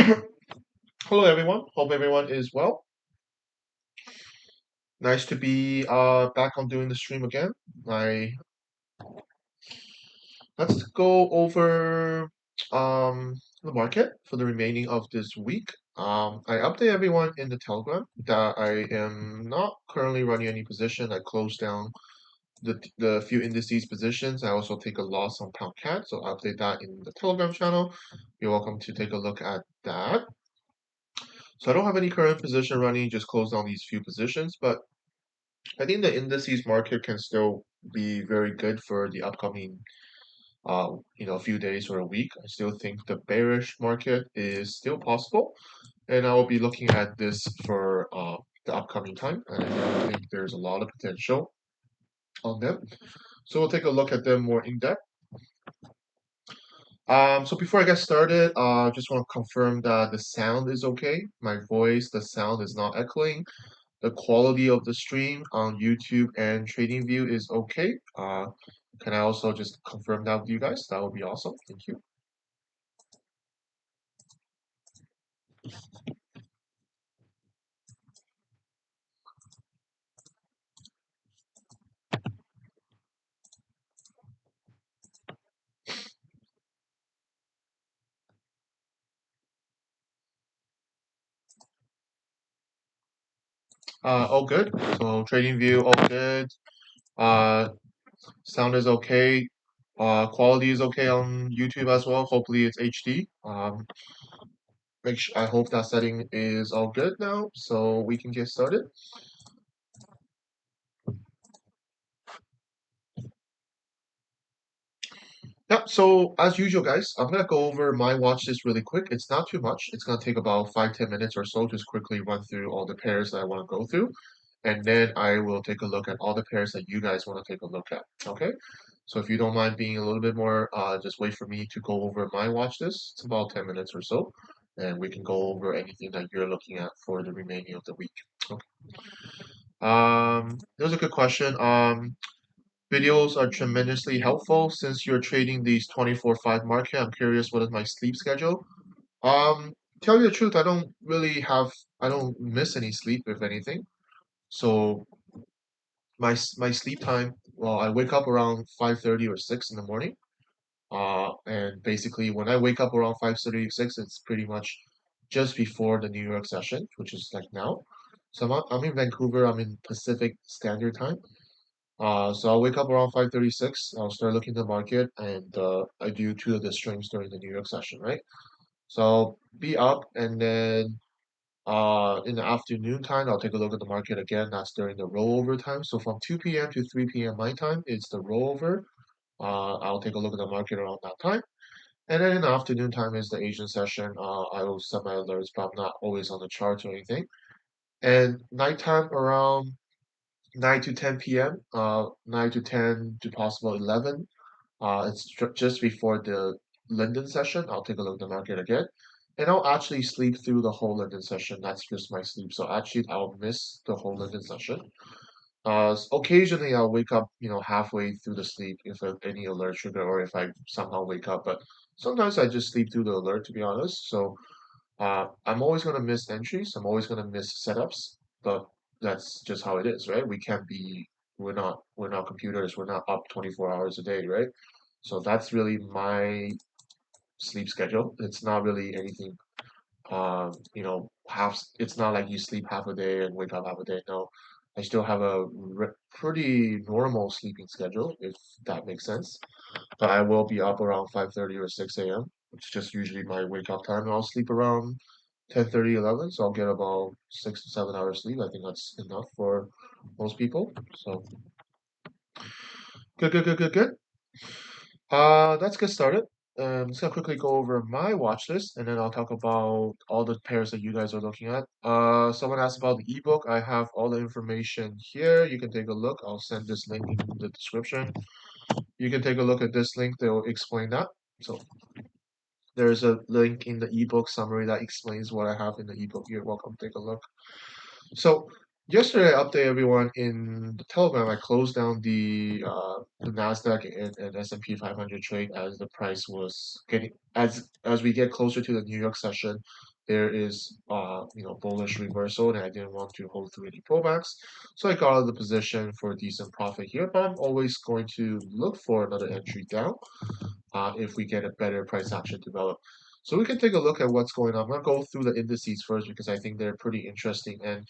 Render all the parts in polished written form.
Hello everyone, hope everyone is well. Nice to be back on doing the stream again. I Let's go over the market for the remaining of this week. I update everyone in the Telegram that I am not currently running any position. I closed down the few indices positions. I also take a loss on pound cat, so I'll update that in the Telegram channel. You're welcome to take a look at that. So I don't have any current position running, just closed down these few positions, but I think the indices market can still be very good for the upcoming, few days or a week. I still think the bearish market is still possible, and I will be looking at this for the upcoming time. And I think there's a lot of potential on them. So we'll take a look at them more in depth. So before I get started, just want to confirm that the sound is okay. My voice, the sound is not echoing. The quality of the stream on YouTube and TradingView is okay. Can I also just confirm that with you guys? That would be awesome. Thank you. All good. So TradingView, all good. Uh, Sound is okay. Quality is okay on YouTube as well. Hopefully it's HD. I hope that setting is all good now, so we can get started. Yeah, so as usual, guys, I'm gonna go over my watch list really quick. It's not too much. It's gonna take about 5-10 minutes or so. Just quickly run through all the pairs that I want to go through, and then I will take a look at all the pairs that you guys want to take a look at. Okay, so if you don't mind being a little bit more, just wait for me to go over my watch list. It's about 10 minutes or so, and we can go over anything that you're looking at for the remaining of the week. Okay. That was a good question. Videos are tremendously helpful since you're trading these 24/5 market. I'm curious, what is my sleep schedule? Tell you the truth, I don't miss any sleep, if anything. So my sleep time, well, I wake up around 5:30 or 6 in the morning. And basically when I wake up around 5:30 or 6, it's pretty much just before the New York session, which is like now. So I'm in Vancouver, I'm in Pacific Standard Time. So I'll wake up around 5:36. I'll start looking at the market, and I do two of the streams during the New York session, right? So I'll be up, and then in the afternoon time, I'll take a look at the market again. That's during the rollover time. So from 2 p.m. to 3 p.m. my time, it's the rollover. I'll take a look at the market around that time. And then in the afternoon time is the Asian session. I will set my alerts, but I'm not always on the charts or anything. And nighttime around 9 to 10 p.m., 9 to 10 to possible 11. It's just before the London session. I'll take a look at the market again. And I'll actually sleep through the whole London session. That's just my sleep. So actually, I'll miss the whole London session. Occasionally, I'll wake up, halfway through the sleep if any alert trigger or if I somehow wake up. But sometimes I just sleep through the alert, to be honest. So I'm always gonna miss entries. I'm always gonna miss setups, but that's just how it is, right? We're not computers. We're not up 24 hours a day, right? So that's really my sleep schedule. It's not really anything. It's not like you sleep half a day and wake up half a day. No, I still have a pretty normal sleeping schedule, if that makes sense. But I will be up around 5:30 or 6 a.m., which is just usually my wake up time. And I'll sleep around 10:30, 11, so I'll get about 6 to 7 hours sleep. I think that's enough for most people. So good, good, good, good, good. Let's get started. I'm just gonna quickly go over my watch list, and then I'll talk about all the pairs that you guys are looking at. Someone asked about the ebook. I have all the information here. You can take a look. I'll send this link in the description. You can take a look at this link. They'll explain that. So there's a link in the ebook summary that explains what I have in the ebook. You're welcome to take a look. So yesterday, I updated everyone in the Telegram. I closed down the Nasdaq and S&P 500 trade as the price was getting as we get closer to the New York session. there is bullish reversal, and I didn't want to hold through any pullbacks, so I got out of the position for a decent profit here. But I'm always going to look for another entry down if we get a better price action develop. So we can take a look at what's going on. I'm gonna go through the indices first because I think they're pretty interesting, and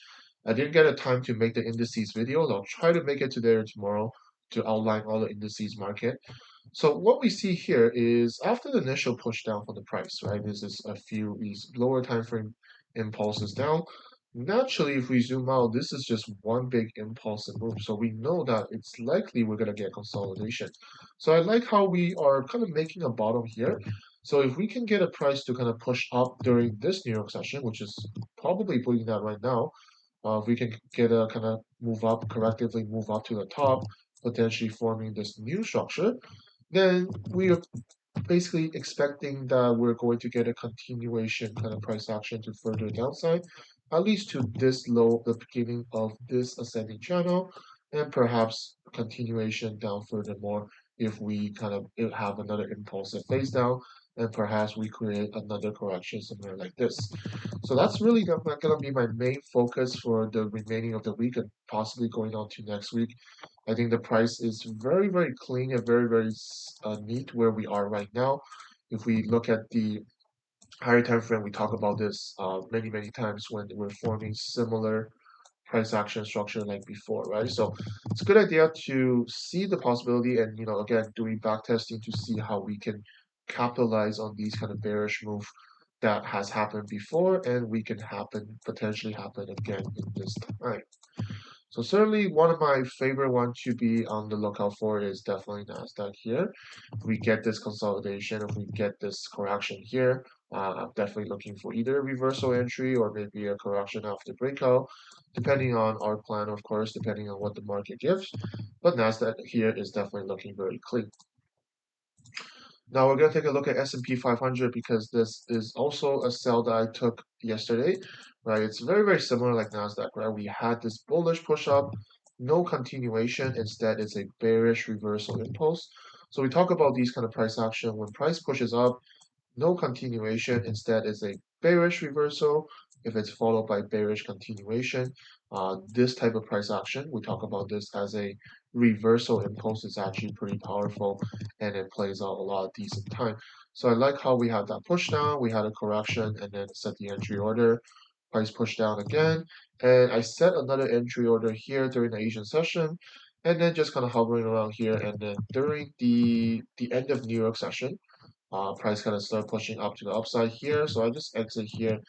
I didn't get a time to make the indices video. I'll try to make it today or tomorrow to outline all the indices market. So what we see here is after the initial push down for the price, right? This is a few these lower time frame impulses down. Naturally, if we zoom out, this is just one big impulsive move. So we know that it's likely we're gonna get consolidation. So I like how we are kind of making a bottom here. So if we can get a price to kind of push up during this New York session, which is probably putting that right now, if we can get a kind of move up, correctively move up to the top, potentially forming this new structure, then we are basically expecting that we're going to get a continuation kind of price action to further downside, at least to this low, the beginning of this ascending channel, and perhaps continuation down furthermore if we kind of have another impulsive phase down, and perhaps we create another correction somewhere like this. So that's really going to be my main focus for the remaining of the week and possibly going on to next week. I think the price is very, very clean and very, very neat where we are right now. If we look at the higher time frame, we talk about this many, many times when we're forming similar price action structure like before, right? So it's a good idea to see the possibility and, again, doing back testing to see how we can capitalize on these kind of bearish move that has happened before and we can potentially happen again in this time. So certainly one of my favorite ones to be on the lookout for is definitely Nasdaq here. If we get this consolidation, if we get this correction here, I'm definitely looking for either a reversal entry or maybe a correction after breakout, depending on our plan, of course, depending on what the market gives. But Nasdaq here is definitely looking very clean. Now we're going to take a look at S&P 500 because this is also a sell that I took yesterday, right? It's very, very similar like Nasdaq, right? We had this bullish push up, no continuation. Instead, it's a bearish reversal impulse. So we talk about these kind of price action. When price pushes up, no continuation. Instead, it's a bearish reversal. If it's followed by bearish continuation, this type of price action, we talk about this as a reversal impulse, is actually pretty powerful and it plays out a lot of decent time. So I like how we had that push down, we had a correction, and then set the entry order. Price push down again, and I set another entry order here during the Asian session, and then just kind of hovering around here. And then during the end of New York session, price kind of start pushing up to the upside here. So I just exit here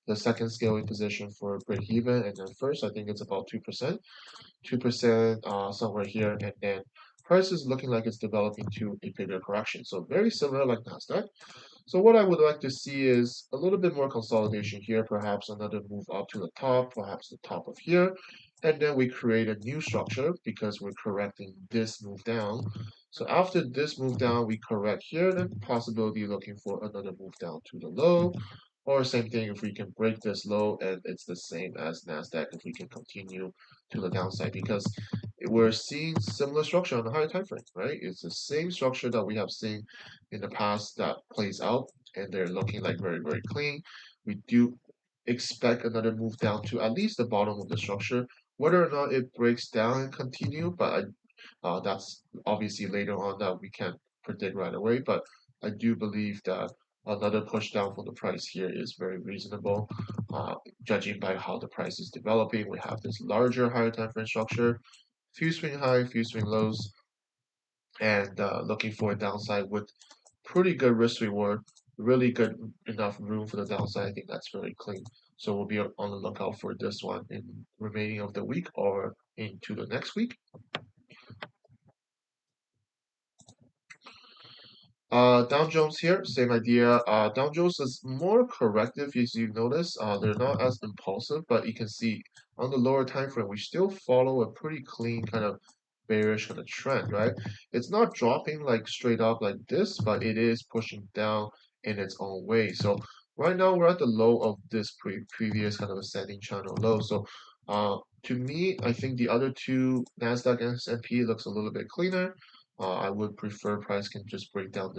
the second scaling position for break even, and then first I think it's about 2%, 2% somewhere here, and then price is looking like it's developing to a bigger correction. So very similar like Nasdaq. So what I would like to see is a little bit more consolidation here, perhaps another move up to the top, perhaps the top of here, and then we create a new structure because we're correcting this move down. So after this move down, we correct here, then possibility looking for another move down to the low, or same thing if we can break this low and it's the same as Nasdaq if we can continue to the downside because we're seeing similar structure on the higher time frame, right? It's the same structure that we have seen in the past that plays out, and they're looking like very, very clean. We do expect another move down to at least the bottom of the structure. Whether or not it breaks down and continue, but that's obviously later on that we can't predict right away. But I do believe that another push down for the price here is very reasonable, judging by how the price is developing. We have this larger higher time frame structure, few swing high, few swing lows, and looking for a downside with pretty good risk reward, really good enough room for the downside. I think that's very clean. So we'll be on the lookout for this one in remaining of the week or into the next week. Dow Jones here, same idea. Dow Jones is more corrective, as you notice. They're not as impulsive, but you can see on the lower time frame, we still follow a pretty clean kind of bearish kind of trend, right? It's not dropping like straight up like this, but it is pushing down in its own way. So right now we're at the low of this previous kind of ascending channel low. So to me, I think the other two Nasdaq and S&P looks a little bit cleaner. I would prefer price can just break down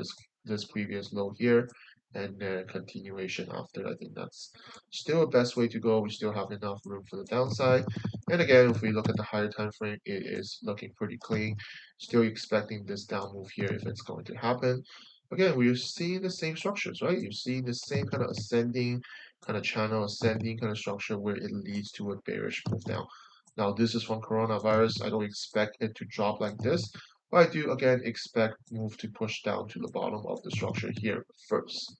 this previous low here and then continuation after. I think that's still the best way to go. We still have enough room for the downside. And again, if we look at the higher time frame, it is looking pretty clean. Still expecting this down move here if it's going to happen. Again, we're seeing the same structures, right? You're seeing the same kind of ascending kind of channel, ascending kind of structure where it leads to a bearish move down. Now, this is from coronavirus. I don't expect it to drop like this, but I do again expect move to push down to the bottom of the structure here first.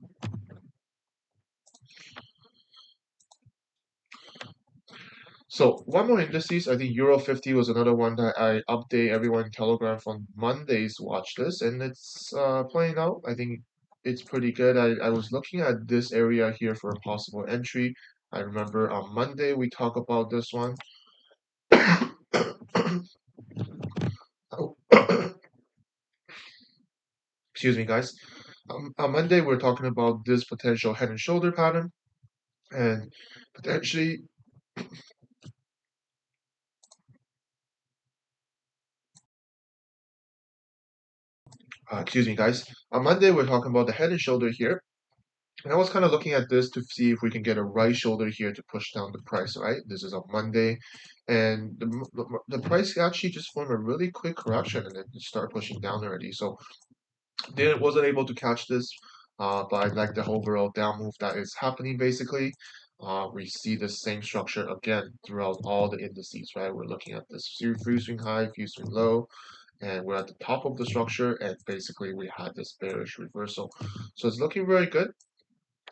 So one more indices, I think Euro 50 was another one that I update everyone in Telegram on Monday's watch list, and it's playing out. I think it's pretty good. I was looking at this area here for a possible entry. I remember on Monday we talked about this one. Oh, excuse me, guys. On Monday we're talking about this potential head and shoulder pattern, and potentially, excuse me, guys. On Monday we're talking about the head and shoulder here. And I was kind of looking at this to see if we can get a right shoulder here to push down the price, right? This is on Monday. And the price actually just formed a really quick correction and then start pushing down already. So wasn't able to catch this, but like the overall down move that is happening basically. We see the same structure again throughout all the indices, right? We're looking at this few swing high, few swing low, and we're at the top of the structure, and basically we had this bearish reversal. So it's looking very good.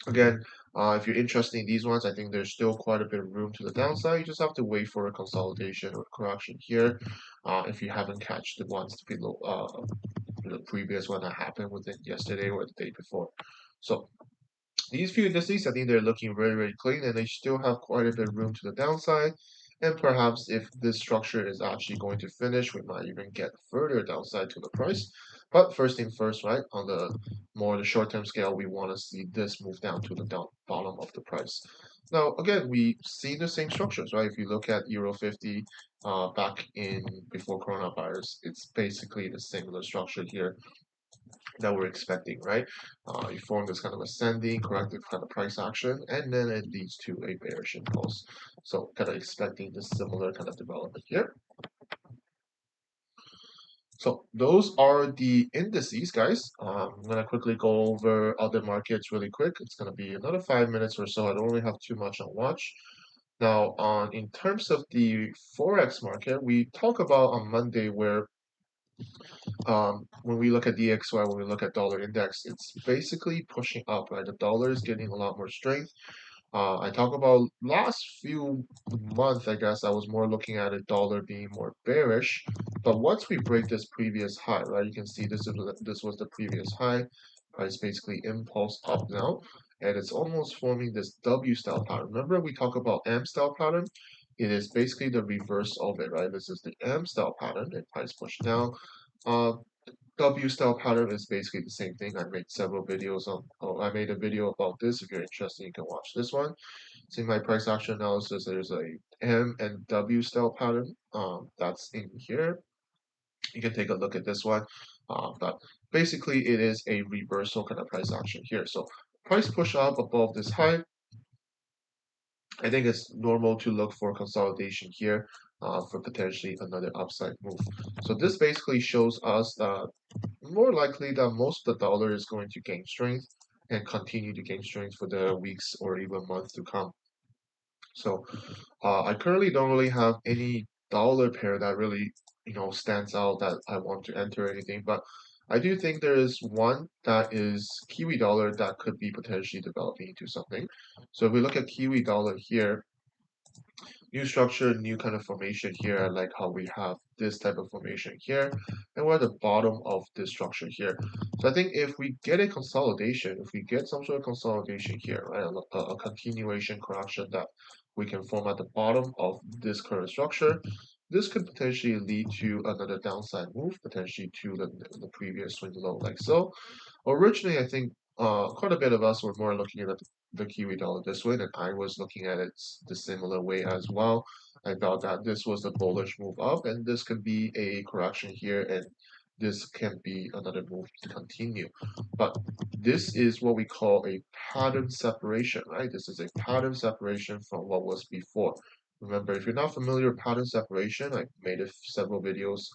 Again, if you're interested in these ones, I think there's still quite a bit of room to the downside. You just have to wait for a consolidation or correction here. If you haven't catch the ones below, the previous one that happened within yesterday or the day before. So these few indices, I think they're looking very, very clean and they still have quite a bit of room to the downside. And perhaps if this structure is actually going to finish, we might even get further downside to the price. But first thing first, right, on the more the short-term scale, we want to see this move down to the bottom of the price. Now, again, we see the same structures, right? If you look at Euro 50 back in before coronavirus, it's basically the similar structure here that we're expecting, right? You form this kind of ascending, corrective kind of price action, and then it leads to a bearish impulse. So kind of expecting this similar kind of development here. So those are the indices, guys. I'm gonna quickly go over other markets really quick. It's gonna be another 5 minutes or so. I don't really have too much on watch. Now, on in terms of the forex market, we talk about on Monday where when we look at DXY, when we look at dollar index, it's basically pushing up, right? The dollar is getting a lot more strength. I talk about last few months, I guess I was more looking at a dollar being more bearish. But once we break this previous high, right, you can see this was the previous high. Price basically impulse up now, and it's almost forming this W style pattern. Remember we talk about M style pattern? It is basically the reverse of it, right? This is the M style pattern, and price push down. Uh, W style pattern is basically the same thing. I made several videos on. Oh, I made a video about this. If you're interested, you can watch this one. See my price action analysis. There's a M and W style pattern. That's in here. You can take a look at this one. But basically, it is a reversal kind of price action here. So price push up above this high. I think it's normal to look for consolidation here for potentially another upside move. So this basically shows us that more likely that most of the dollar is going to gain strength and continue to gain strength for the weeks or even months to come. So I currently don't really have any dollar pair that really stands out that I want to enter anything, but I do think there is one that is Kiwi dollar that could be potentially developing into something. So if we look at Kiwi dollar here, new structure, new kind of formation here. I like how we have this type of formation here, and we're at the bottom of this structure here. So I think if we get a consolidation, if we get some sort of consolidation here, right, a continuation correction that we can form at the bottom of this current structure, this could potentially lead to another downside move, potentially to the previous swing low like so. Originally, I think quite a bit of us were more looking at the Kiwi dollar this way, and I was looking at it the similar way as well. I thought that this was a bullish move up, and this could be a correction here, and this can be another move to continue. But this is what we call a pattern separation, right? This is a pattern separation from what was before. Remember, if you're not familiar with pattern separation, I made several videos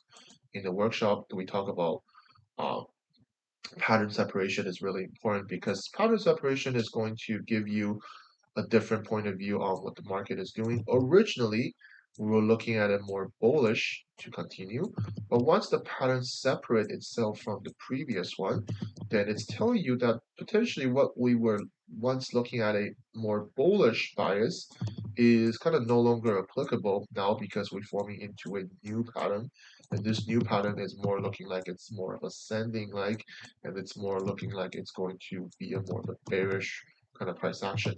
in the workshop. We talk about uh, pattern separation is really important because pattern separation is going to give you a different point of view on what the market is doing. Originally, we were looking at it more bullish to continue, but once the pattern separate itself from the previous one, then it's telling you that potentially what we were once looking at a more bullish bias is kind of no longer applicable now because we're forming into a new pattern, and this new pattern is more looking like it's more of ascending like, and it's more looking like it's going to be a more of a bearish kind of price action.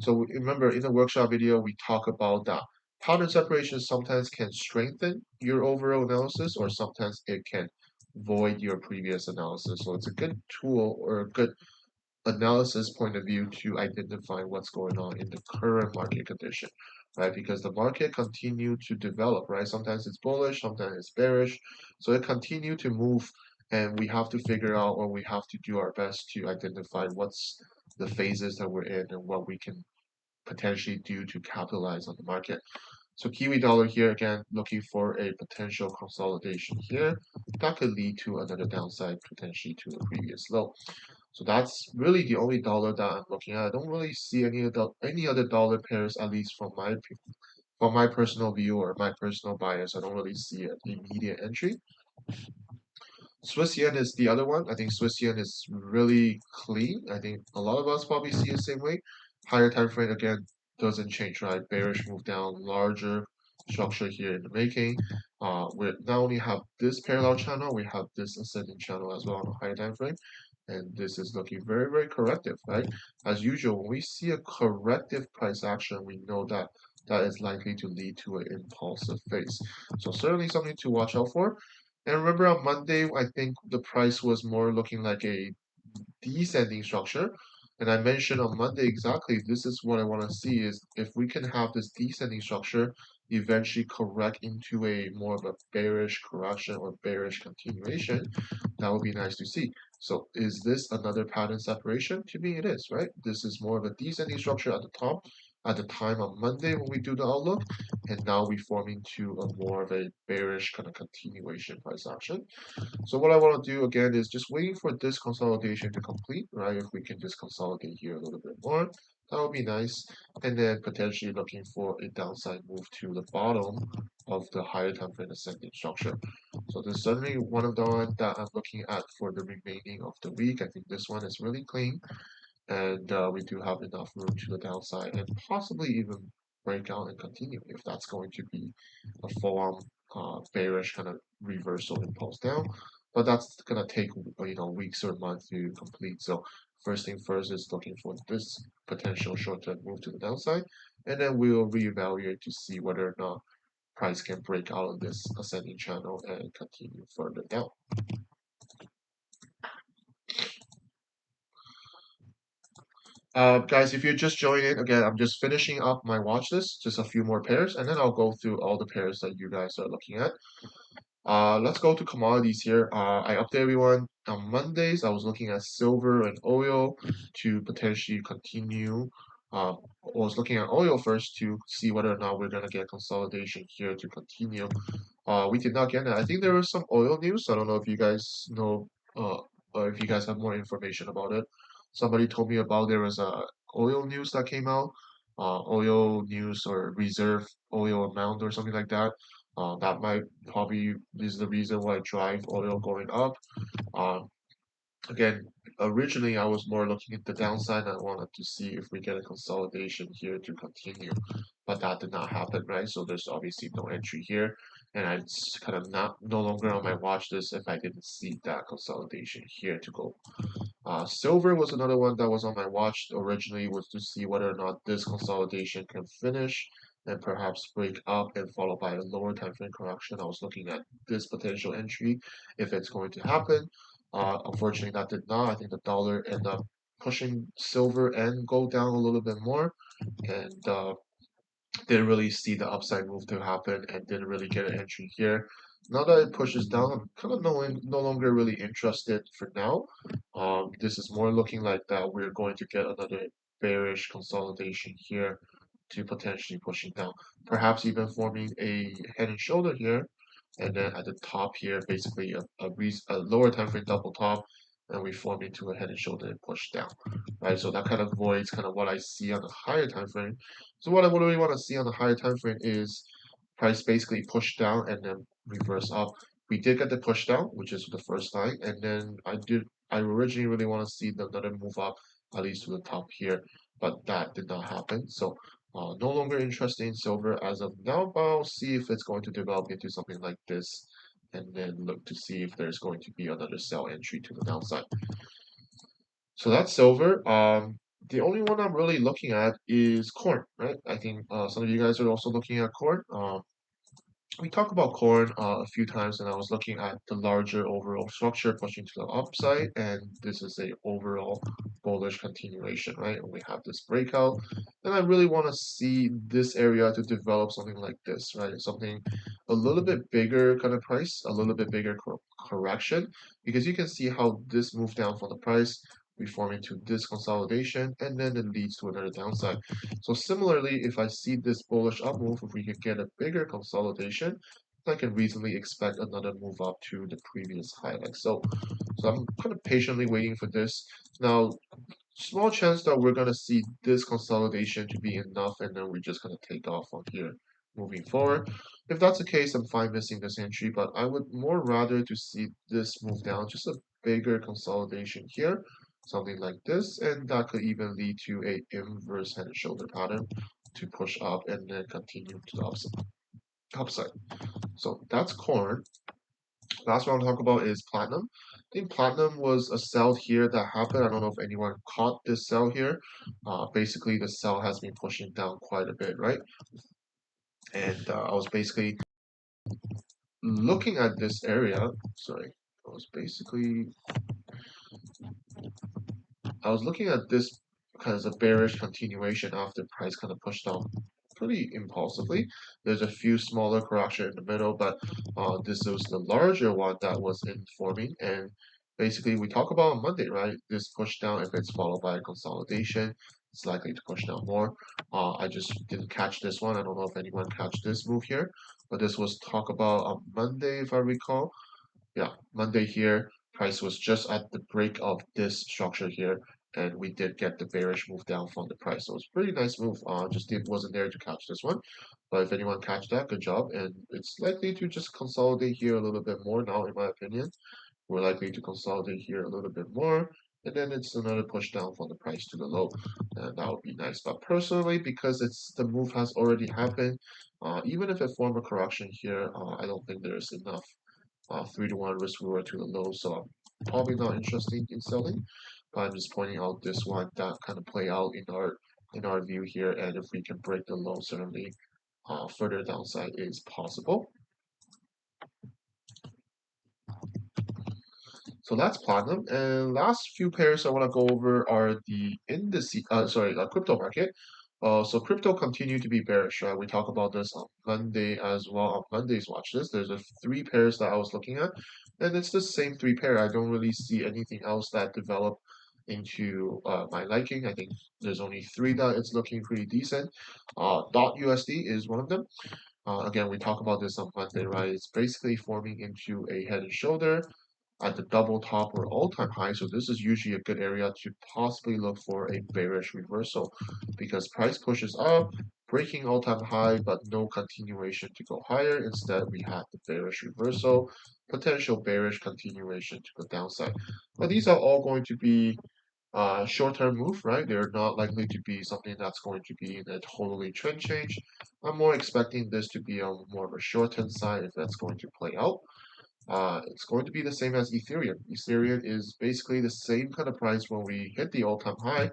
So remember in the workshop video, we talk about that pattern separation sometimes can strengthen your overall analysis or sometimes it can void your previous analysis. So it's a good tool or a good analysis point of view to identify what's going on in the current market condition, right? Because the market continue to develop, right? Sometimes it's bullish, sometimes it's bearish. So it continue to move and we have to figure out or we have to do our best to identify what's the phases that we're in and what we can potentially do to capitalize on the market. So Kiwi Dollar here again looking for a potential consolidation here that could lead to another downside potentially to the previous low. So that's really the only dollar that I'm looking at. I don't really see any other dollar pairs, at least from my personal view or my personal bias. I don't really see an immediate entry. Swiss yen is the other one. I think Swiss yen is really clean. I think a lot of us probably see it the same way. Higher time frame again doesn't change, right? Bearish move down, larger structure here in the making. We not only have this parallel channel, we have this ascending channel as well on a higher time frame. And this is looking very, very corrective, right? As usual, when we see a corrective price action, we know that that is likely to lead to an impulsive phase. So certainly something to watch out for. And remember on Monday, I think the price was more looking like a descending structure. And I mentioned on Monday exactly this is what I want to see is if we can have this descending structure eventually correct into a more of a bearish correction or bearish continuation, that would be nice to see. So is this another pattern separation? To me, it is, right? This is more of a descending structure at the top at the time on Monday when we do the outlook, and now we form into a more of a bearish kind of continuation price action. So what I want to do again is just waiting for this consolidation to complete, right? If we can just consolidate here a little bit more, that would be nice. And then potentially looking for a downside move to the bottom of the higher time frame ascending structure. So this is certainly one of the ones that I'm looking at for the remaining of the week. I think this one is really clean and we do have enough room to the downside and possibly even break out and continue if that's going to be a full-on bearish kind of reversal impulse down. But that's gonna take weeks or months to complete. So first thing first is looking for this potential short-term move to the downside, and then we will reevaluate to see whether or not price can break out of this ascending channel and continue further down. Guys, if you're just joining, again, I'm just finishing up my watch list, just a few more pairs, and then I'll go through all the pairs that you guys are looking at. Let's go to commodities here. I update everyone. On Mondays, I was looking at silver and oil to potentially continue. I was looking at oil first to see whether or not we're going to get consolidation here to continue. We did not get that. I think there was some oil news. I don't know if you guys know, or if you guys have more information about it. Somebody told me about there was a oil news that came out, oil news or reserve oil amount or something like that. That might probably is the reason why drive oil going up. Um, Again, originally I was more looking at the downside. I wanted to see if we get a consolidation here to continue, but that did not happen, right? So there's obviously no entry here, and it's kind of not no longer on my watch list if I didn't see that consolidation here to go. Silver was another one that was on my watch originally was to see whether or not this consolidation can finish and perhaps break up and followed by a lower time frame correction. I was looking at this potential entry if it's going to happen. Unfortunately, that did not. I think the dollar ended up pushing silver and gold down a little bit more, and didn't really see the upside move to happen, and didn't really get an entry here. Now that it pushes down, I'm kind of no longer really interested for now. This is more looking like that we're going to get another bearish consolidation here to potentially pushing down, perhaps even forming a head and shoulder here, and then at the top here, basically a lower time frame double top, and we form into a head and shoulder and push down, right? So that kind of voids kind of what I see on the higher time frame. So what I really want to see on the higher time frame is price basically push down and then reverse up. We did get the push down, which is the first line, and then I originally really want to see another move up, at least to the top here, but that did not happen. So no longer interested in silver as of now, but I'll see if it's going to develop into something like this, and then look to see if there's going to be another sell entry to the downside. So that's silver. The only one I'm really looking at is corn, right? I think some of you guys are also looking at corn. We talked about corn a few times, and I was looking at the larger overall structure pushing to the upside, and this is a overall bullish continuation, right? And we have this breakout, and I really want to see this area to develop something like this, right? Something a little bit bigger kind of price, a little bit bigger correction, because you can see how this moved down from the price. We form into this consolidation, and then it leads to another downside. So similarly, if I see this bullish up move, if we could get a bigger consolidation, I can reasonably expect another move up to the previous high. So I'm kind of patiently waiting for this. Now, small chance that we're gonna see this consolidation to be enough, and then we're just gonna take off on here moving forward. If that's the case, I'm fine missing this entry, but I would more rather to see this move down, just a bigger consolidation here, something like this, and that could even lead to a inverse head and shoulder pattern to push up and then continue to the upside. So that's corn. Last one I'll talk about is platinum. I think platinum was a sell here that happened. I don't know if anyone caught this sell here. Basically, the sell has been pushing down quite a bit, right? And I was basically looking at this area. Sorry, I was basically I was looking at this kind of a bearish continuation after price kind of pushed down pretty impulsively. There's a few smaller correction in the middle, but this was the larger one that was informing. And basically, we talk about on Monday, right? This push down, if it's followed by a consolidation, it's likely to push down more. I just didn't catch this one. I don't know if anyone catch this move here, but this was talk about on Monday, if I recall. Yeah, Monday here, price was just at the break of this structure here, and we did get the bearish move down from the price. So it's a pretty nice move. Just wasn't there to catch this one, but if anyone catch that, good job. And it's likely to just consolidate here a little bit more now, in my opinion. We're likely to consolidate here a little bit more, and then it's another push down from the price to the low, and that would be nice. But personally, because the move has already happened, even if it form a correction here, I don't think there's enough 3-to-1 risk reward to the low, so I'm probably not interested in selling. But I'm just pointing out this one that kind of play out in our view here, and if we can break the low, certainly further downside is possible. So that's platinum. And last few pairs I want to go over are the indices, crypto market. So crypto continue to be bearish. Right? We talk about this on Monday as well. On Monday's watch list, there's a three pairs that I was looking at, and it's the same three pair. I don't really see anything else that develop into my liking. I think there's only three that it's looking pretty decent. Dot USD is one of them. Again, we talk about this on Monday, right? It's basically forming into a head and shoulder at the double top or all-time high. So this is usually a good area to possibly look for a bearish reversal because price pushes up, breaking all-time high, but no continuation to go higher. Instead, we have the bearish reversal, potential bearish continuation to the downside. But these are all going to be short-term move, right? They're not likely to be something that's going to be in a totally trend change. I'm more expecting this to be on more of a short-term side if that's going to play out. It's going to be the same as Ethereum. Ethereum is basically the same kind of price when we hit the all-time high,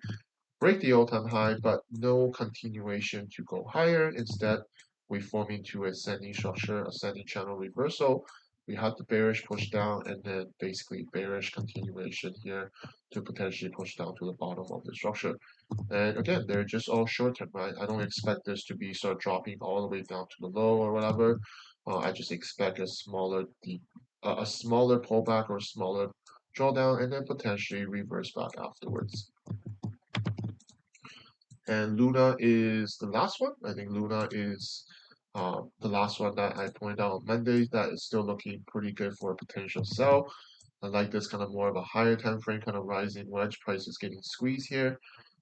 break the all-time high, but no continuation to go higher. Instead, we form into ascending structure, ascending channel reversal. We have the bearish push down and then basically bearish continuation here to potentially push down to the bottom of the structure. And again, they're just all short term, right? I don't expect this to be start dropping all the way down to the low or whatever. I just expect a smaller pullback or smaller drawdown, and then potentially reverse back afterwards. And Luna is the last one. I think Luna is the last one that I pointed out on Monday that is still looking pretty good for a potential sell. I like this kind of more of a higher time frame kind of rising wedge. Price is getting squeezed here.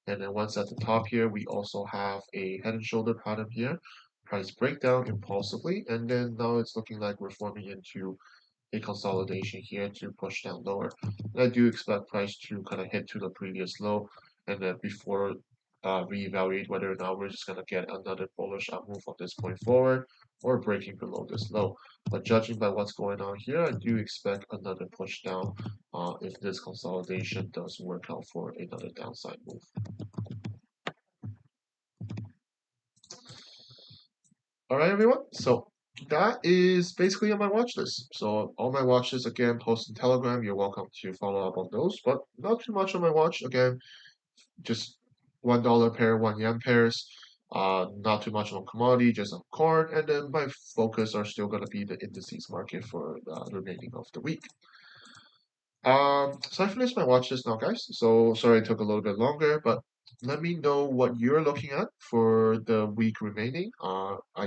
And then once at the top here, we also have a head and shoulder pattern here. Price breakdown impulsively. And then now it's looking like we're forming into a consolidation here to push down lower. And I do expect price to kind of hit to the previous low and then before reevaluate whether or not we're just going to get another bullish up move from this point forward or breaking below this low. But judging by what's going on here, I do expect another push down if this consolidation does work out for another downside move. All right, everyone. So that is basically on my watch list. So all my watch lists again, post in Telegram. You're welcome to follow up on those, but not too much on my watch. Again, just $1 pair, 1 yen pairs. Not too much on commodity, just on corn, and then my focus are still going to be the indices market for the remaining of the week. So I finished my watch list now, guys. So sorry it took a little bit longer, but let me know what you're looking at for the week remaining.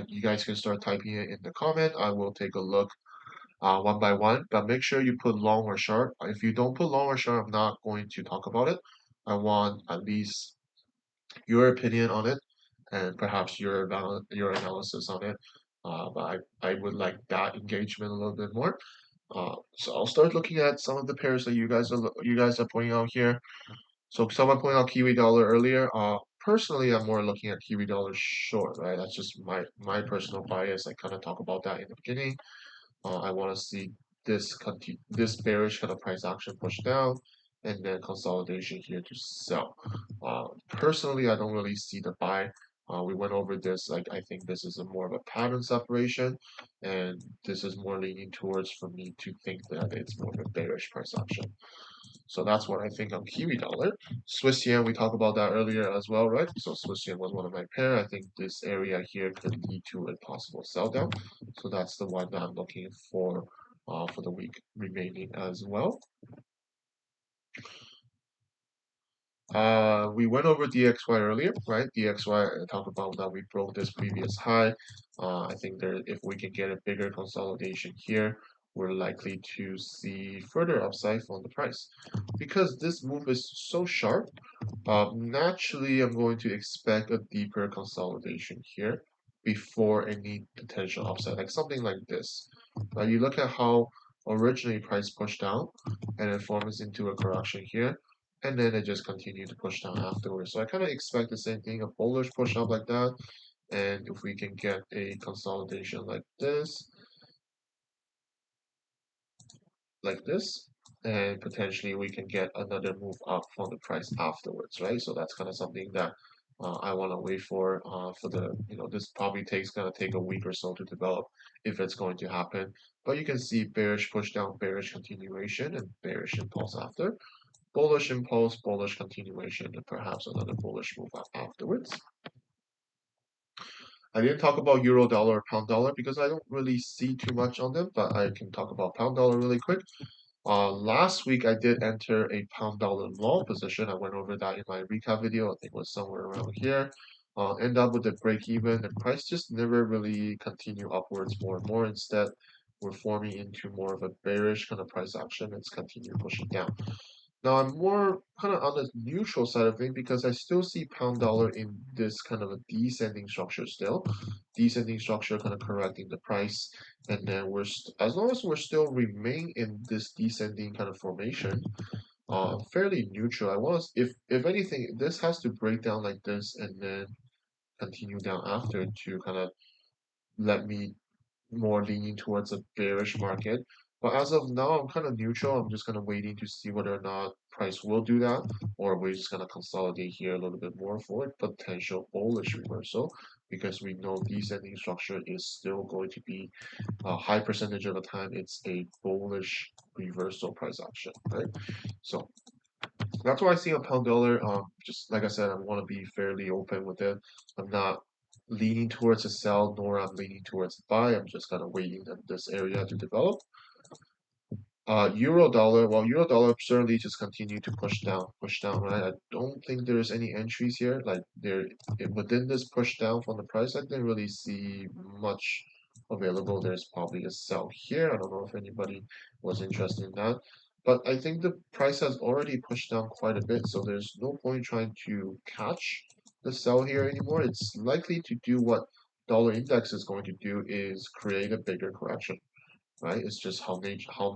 You guys can start typing it in the comment. I will take a look one by one, but make sure you put long or short. If you don't put long or short, I'm not going to talk about it. I want at least your opinion on it and perhaps your analysis on it. But I would like that engagement a little bit more. So I'll start looking at some of the pairs that you guys are pointing out here. So someone pointed out Kiwi Dollar earlier. Personally, I'm more looking at Kiwi Dollar short, right? That's just my personal bias. I kind of talk about that in the beginning. I want to see this bearish kind of price action push down, and then consolidation here to sell. Personally, I don't really see the buy. We went over this. Like I think this is a more of a pattern separation, and this is more leaning towards for me to think that it's more of a bearish price action. So that's what I think on Kiwi Dollar. Swiss yen, we talked about that earlier as well, right? So Swiss yen was one of my pair. I think this area here could lead to a possible sell down. So that's the one that I'm looking for the week remaining as well. We went over DXY earlier, right? DXY, I talked about that we broke this previous high. I think if we can get a bigger consolidation here, we're likely to see further upside on the price. Because this move is so sharp, naturally I'm going to expect a deeper consolidation here before any potential upside, like something like this. You look at how originally price pushed down and it forms into a correction here and then it just continued to push down afterwards. So I kind of expect the same thing, a bullish push up like that. And if we can get a consolidation like this, and potentially we can get another move up from the price afterwards, right? So that's kind of something that I want to wait for the, this probably gonna take a week or so to develop if it's going to happen. But you can see bearish push down, bearish continuation, and bearish impulse after. Bullish impulse, bullish continuation, and perhaps another bullish move up afterwards. I didn't talk about euro dollar or pound dollar because I don't really see too much on them, but I can talk about pound dollar really quick. Last week I did enter a pound dollar long position. I went over that in my recap video. I think it was somewhere around here. End up with a break even. The price just never really continue upwards more and more. Instead, we're forming into more of a bearish kind of price action. It's continue pushing down. Now I'm more kind of on the neutral side of things because I still see pound dollar in this kind of a descending structure still. Descending structure kind of correcting the price. And then as long as we're still remain in this descending kind of formation, fairly neutral. If anything, this has to break down like this and then continue down after to kind of let me more leaning towards a bearish market. But as of now, I'm kind of neutral. I'm just kind of waiting to see whether or not price will do that, or we're just going to consolidate here a little bit more for a potential bullish reversal, because we know descending structure is still going to be a high percentage of the time. It's a bullish reversal price action, right? So that's why I see a pound dollar. Just like I said, I want to be fairly open with it. I'm not leaning towards a sell, nor I'm leaning towards a buy. I'm just kind of waiting on this area to develop. Euro dollar, well, euro dollar certainly just continue to push down, right? I don't think there's any entries here. Like within this push down from the price, I didn't really see much available. There's probably a sell here. I don't know if anybody was interested in that. But I think the price has already pushed down quite a bit, so there's no point trying to catch the sell here anymore. It's likely to do what dollar index is going to do, is create a bigger correction, right? It's just how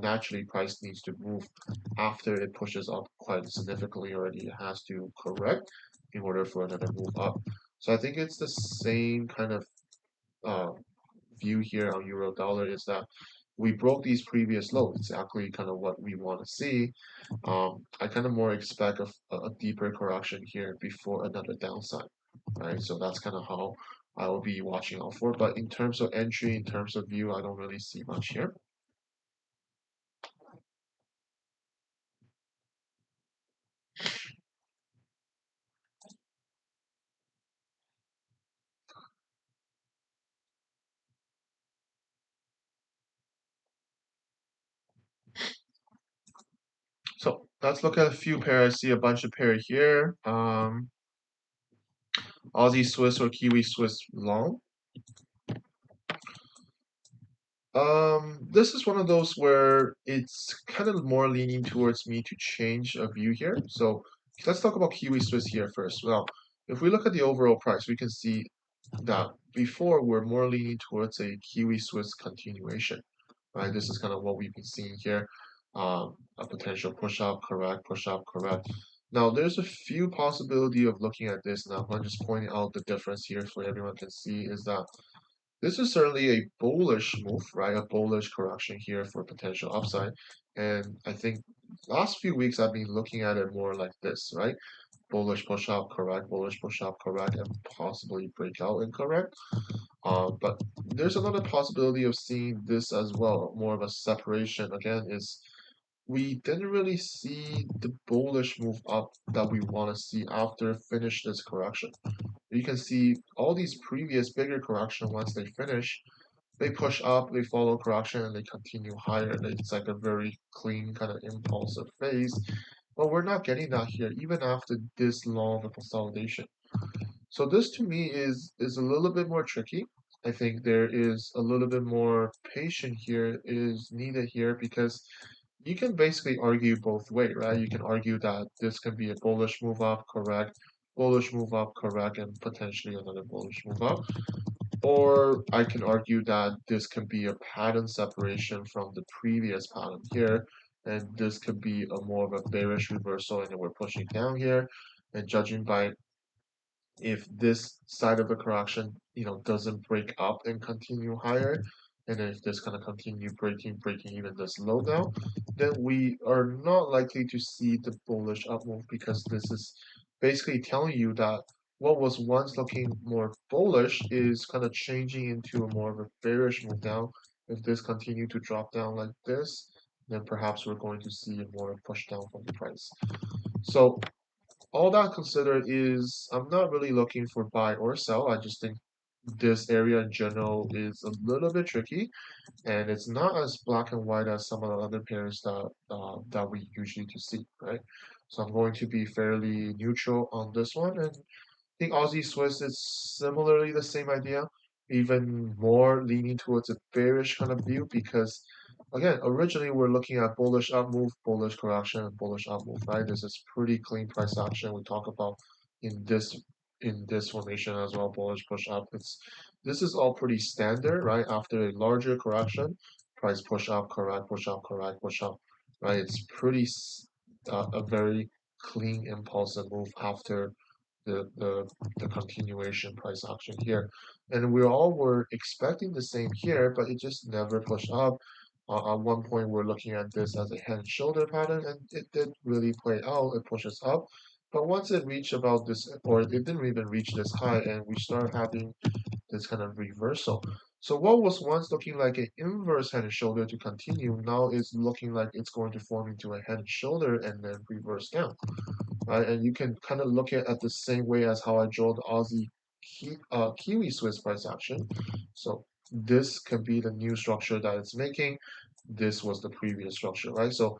naturally price needs to move after it pushes up quite significantly already. It has to correct in order for another move up. So I think it's the same kind of uh, view here on euro dollar, is that we broke these previous lows, exactly kind of what we want to see. I kind of more expect a deeper correction here before another downside, right? So that's kind of how I will be watching out for. But in terms of entry, in terms of view, I don't really see much here. So let's look at a few pairs. I see a bunch of pair here. Aussie Swiss or Kiwi Swiss long. This is one of those where it's kind of more leaning towards me to change a view here. So let's talk about Kiwi Swiss here first. Well, if we look at the overall price, we can see that before we're more leaning towards a Kiwi Swiss continuation, right? This is kind of what we've been seeing here. A potential push up, correct, push up, correct. Now, there's a few possibility of looking at this. Now, I'm just pointing out the difference here so everyone can see is that this is certainly a bullish move, right? A bullish correction here for potential upside. And I think last few weeks I've been looking at it more like this, right? Bullish push up, correct, bullish push up, correct, and possibly breakout incorrect. But there's another possibility of seeing this as well, more of a separation. Again, is we didn't really see the bullish move up that we want to see after finish this correction. You can see all these previous bigger correction, once they finish, they push up, they follow correction, and they continue higher. It's like a very clean kind of impulsive phase. But we're not getting that here, even after this long of a consolidation. So this to me is a little bit more tricky. I think there is a little bit more patience here is needed here, because you can basically argue both way, right? You can argue that this can be a bullish move up, correct, bullish move up, correct, and potentially another bullish move up. Or I can argue that this can be a pattern separation from the previous pattern here, and this could be a more of a bearish reversal, and then we're pushing down here. And judging by if this side of the correction, doesn't break up and continue higher, and if this kind of continue breaking even this low now, then we are not likely to see the bullish up move, because this is basically telling you that what was once looking more bullish is kind of changing into a more of a bearish move down. If this continue to drop down like this, then perhaps we're going to see more push down from the price. So all that considered is I'm not really looking for buy or sell. I just think this area in general is a little bit tricky, and it's not as black and white as some of the other pairs that we usually to see, right? So I'm going to be fairly neutral on this one, and think Aussie Swiss is similarly the same idea, even more leaning towards a bearish kind of view, because again, originally we're looking at bullish up move, bullish correction, and bullish up move, right? This is pretty clean price action we talk about in this formation as well, bullish push up. This is all pretty standard, right? After a larger correction, price push up, correct, push up, correct, push up, right? It's a very clean impulsive move after the, the the continuation price action here. And we all were expecting the same here, but it just never pushed up. At one point, we're looking at this as a head and shoulder pattern, and it did really play out. It pushes up. But once it reached about this, or it didn't even reach this high, and we start having this kind of reversal. So what was once looking like an inverse head and shoulder to continue, now is looking like it's going to form into a head and shoulder and then reverse down, right? And you can kind of look at it the same way as how I draw the Aussie Kiwi Swiss price action. So this can be the new structure that it's making. This was the previous structure, right? So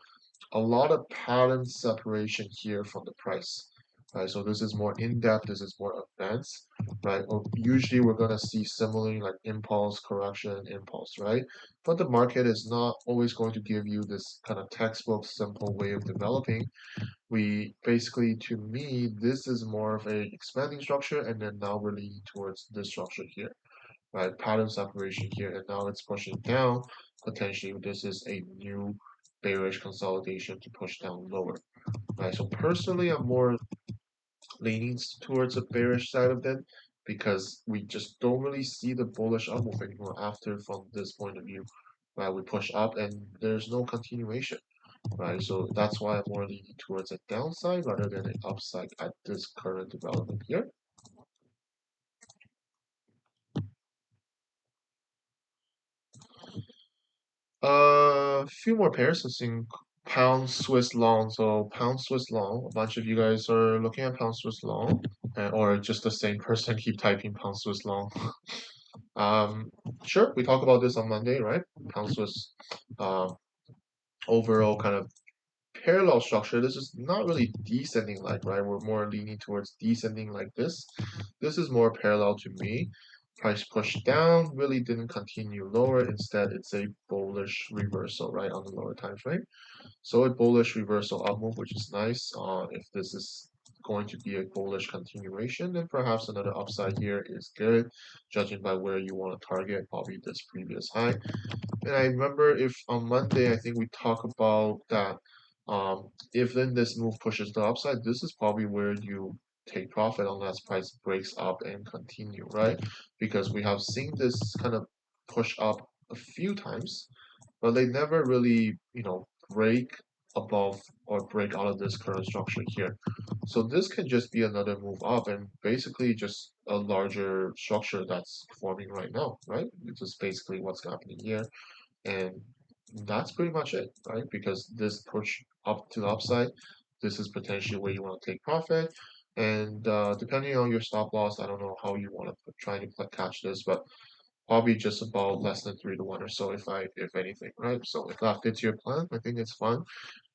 a lot of pattern separation here from the price, right? So this is more in-depth, this is more advanced, right? Or usually we're gonna see similarly like impulse, correction, impulse, right? But the market is not always going to give you this kind of textbook simple way of developing. We basically, to me, this is more of a expanding structure, and then now we're leaning towards this structure here, right? Pattern separation here, and now it's pushing down. Potentially, this is a new bearish consolidation to push down lower, right? So personally, I'm more leaning towards the bearish side of it because we just don't really see the bullish up move anymore after from this point of view, right? We push up and there's no continuation, right? So that's why I'm more leaning towards a downside rather than an upside at this current development here. A few more pairs. I think pound Swiss long. So pound Swiss long. A bunch of you guys are looking at pound Swiss long, or just the same person keep typing pound Swiss long. Um, sure, we talked about this on Monday, right? Pound Swiss, uh, overall kind of parallel structure. This is not really descending like, right? We're more leaning towards descending like this. This is more parallel to me. Price pushed down, really didn't continue lower. Instead, it's a bullish reversal, right, on the lower time frame. So a bullish reversal up move, which is nice. If this is going to be a bullish continuation, then perhaps another upside here is good, judging by where you want to target, probably this previous high. And I remember if on Monday, I think we talked about that. If then this move pushes the upside, this is probably where you take profit unless price breaks up and continue, right? Because we have seen this kind of push up a few times, but they never really, break above or break out of this current structure here. So this can just be another move up and basically just a larger structure that's forming right now, right? This is basically what's happening here. And that's pretty much it, right? Because this push up to the upside, this is potentially where you want to take profit. And depending on your stop loss, I don't know how you want to try to catch this, but probably just about less than 3 to 1 or so if anything, right? So if that fits your plan, I think it's fun.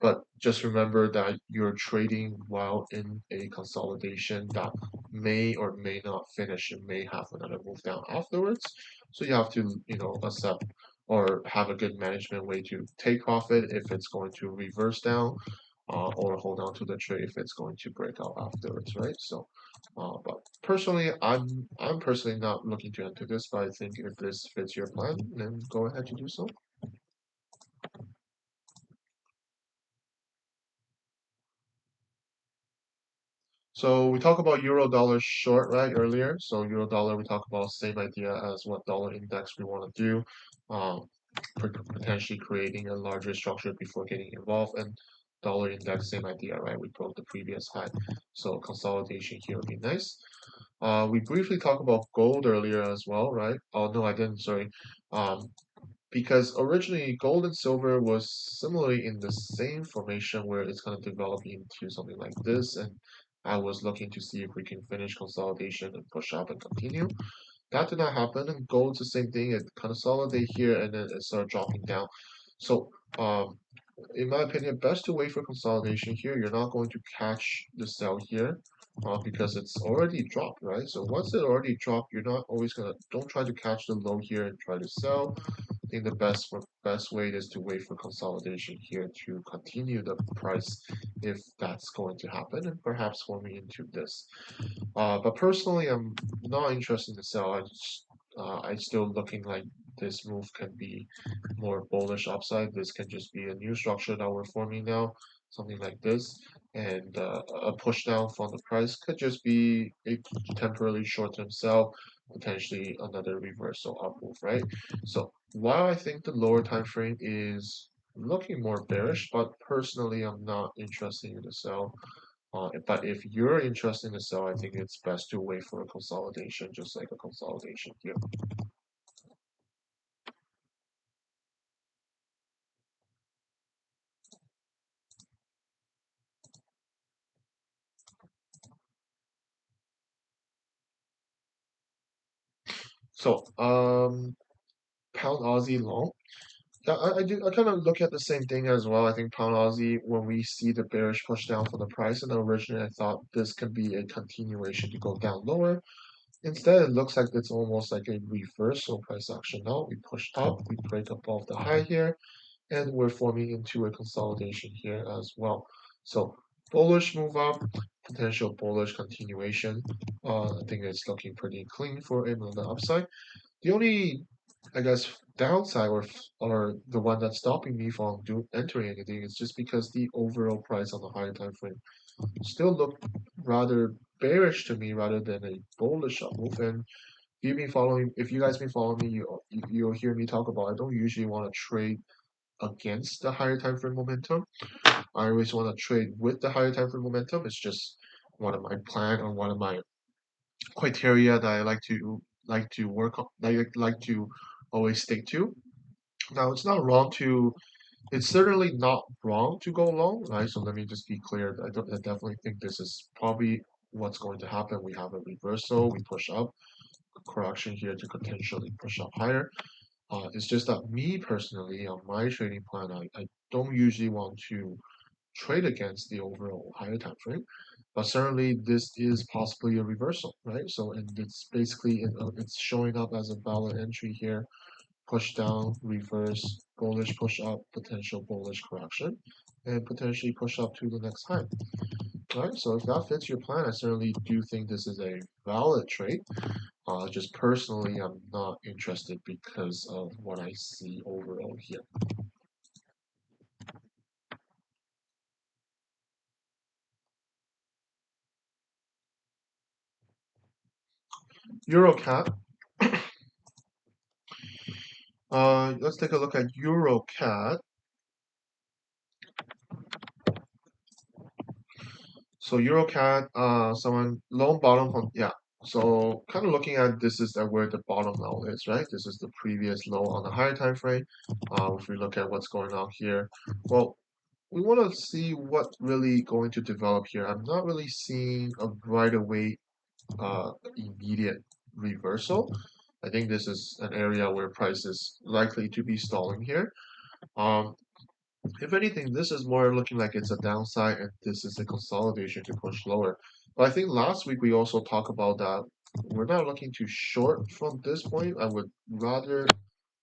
But just remember that you're trading while in a consolidation that may or may not finish and may have another move down afterwards. So you have to, accept or have a good management way to take profit if it's going to reverse down, or hold on to the trade if it's going to break out afterwards, right? So, but personally, I'm personally not looking to enter this, but I think if this fits your plan, then go ahead to do so. So we talked about euro dollar short, right, earlier. So euro dollar, we talked about same idea as what dollar index we want to do, um, potentially creating a larger structure before getting involved. And dollar index, same idea, right? We broke the previous high, so consolidation here would be nice. We briefly talked about gold earlier as well, right? Oh no, I didn't. Sorry. Um, because originally gold and silver was similarly in the same formation where it's kind of developing into something like this, and I was looking to see if we can finish consolidation and push up and continue. That did not happen, and gold's the same thing. It kind of solidate here and then it started dropping down. So, in my opinion, best to wait for consolidation here. You're not going to catch the sell here, because it's already dropped, right? So once it already dropped, you're not always gonna, don't try to catch the low here and try to sell. I think the best way is to wait for consolidation here to continue the price if that's going to happen and perhaps forming into this. But personally, I'm not interested in the sell. I still looking like this move can be more bullish upside. This can just be a new structure that we're forming now, something like this. And a push down from the price could just be a temporarily short-term sell, potentially another reversal up move, right? So while I think the lower time frame is looking more bearish, but personally I'm not interested in the sell. But if you're interested in the sell, I think it's best to wait for a consolidation, just like a consolidation here. So, pound Aussie long. Yeah, I do. I kind of look at the same thing as well. I think pound Aussie, when we see the bearish push down for the price, and originally I thought this could be a continuation to go down lower. Instead, it looks like it's almost like a reversal price action. Now we push up, we break above the high here, and we're forming into a consolidation here as well. So bullish move up, potential bullish continuation. I think it's looking pretty clean for it on the upside. The only, I guess, downside or the one that's stopping me from entering anything is just because the overall price on the higher time frame still look rather bearish to me rather than a bullish up move. And if you guys been following me, you'll hear me talk about I don't usually want to trade against the higher time frame momentum. I always want to trade with the higher time frame momentum. It's just one of my plan or one of my criteria that I like to work on. Like to always stick to. Now it's not wrong to. It's certainly not wrong to go long, right? So let me just be clear. I definitely think this is probably what's going to happen. We have a reversal. We push up. Correction here to potentially push up higher. It's just that me personally, on my trading plan, I don't usually want to trade against the overall higher time frame, but certainly this is possibly a reversal, right? So, and it's basically it's showing up as a valid entry here, push down, reverse, bullish push up, potential bullish correction, and potentially push up to the next high. Right, so if that fits your plan, I certainly do think this is a valid trade. Just personally, I'm not interested because of what I see overall here. Eurocad. Let's take a look at Eurocad. So Eurocad, someone long bottom from yeah. So kind of looking at this is where the bottom level is, right? This is the previous low on the higher time frame. If we look at what's going on here, well, we want to see what's really going to develop here. I'm not really seeing a right away immediate reversal. I think this is an area where price is likely to be stalling here. Um, if anything, this is more looking like it's a downside and this is a consolidation to push lower. But I think last week we also talked about that we're not looking to short from this point. I would rather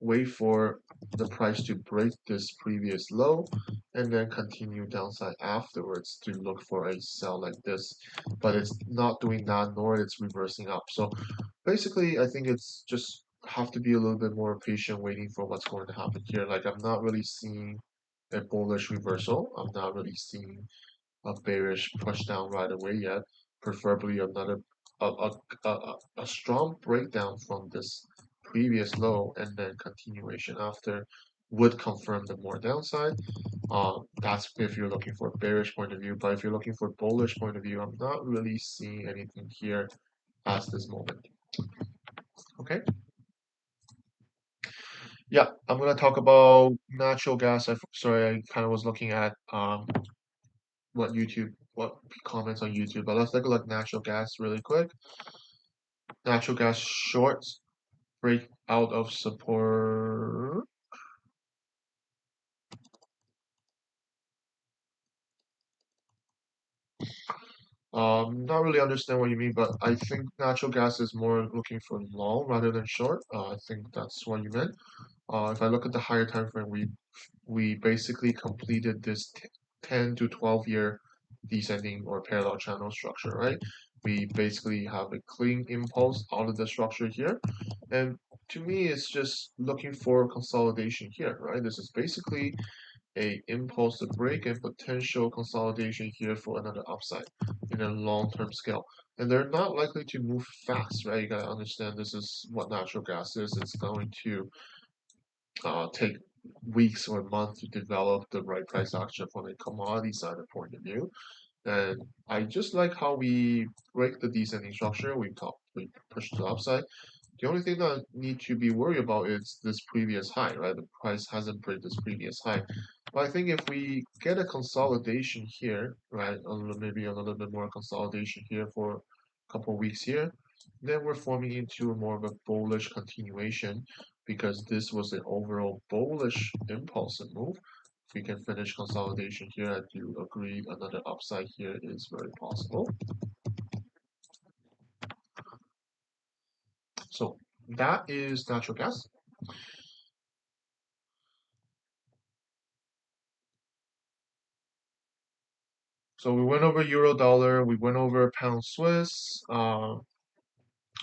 wait for the price to break this previous low and then continue downside afterwards to look for a sell like this. But it's not doing that, nor it's reversing up. So basically, I think it's just have to be a little bit more patient waiting for what's going to happen here. Like I'm not really seeing a bullish reversal. I'm not really seeing a bearish push down right away yet. Preferably another a strong breakdown from this previous low and then continuation after would confirm the more downside. That's if you're looking for a bearish point of view. But if you're looking for a bullish point of view, I'm not really seeing anything here at this moment. Okay. Yeah, I'm gonna talk about natural gas. Sorry, I kind of was looking at what comments on YouTube, but let's take a look at natural gas really quick. Natural gas shorts break out of support. Not really understand what you mean, but I think natural gas is more looking for long rather than short. I think that's what you meant. If I look at the higher time frame, we basically completed this 10 to 12 year descending or parallel channel structure, right? We basically have a clean impulse out of the structure here. And to me, it's just looking for consolidation here, right? This is basically a impulse to break and potential consolidation here for another upside in a long-term scale. And they're not likely to move fast, right? You gotta understand this is what natural gas is. It's going to take weeks or months to develop the right price action from a commodity side of point of view. And I just like how we break the descending structure. We push to the upside. The only thing that I need to be worried about is this previous high, right? The price hasn't break this previous high. But I think if we get a consolidation here, right, maybe a little bit more consolidation here for a couple of weeks here, then we're forming into more of a bullish continuation because this was an overall bullish impulsive move. If we can finish consolidation here, I do agree another upside here is very possible. So that is natural gas. So we went over euro dollar, we went over pound Swiss,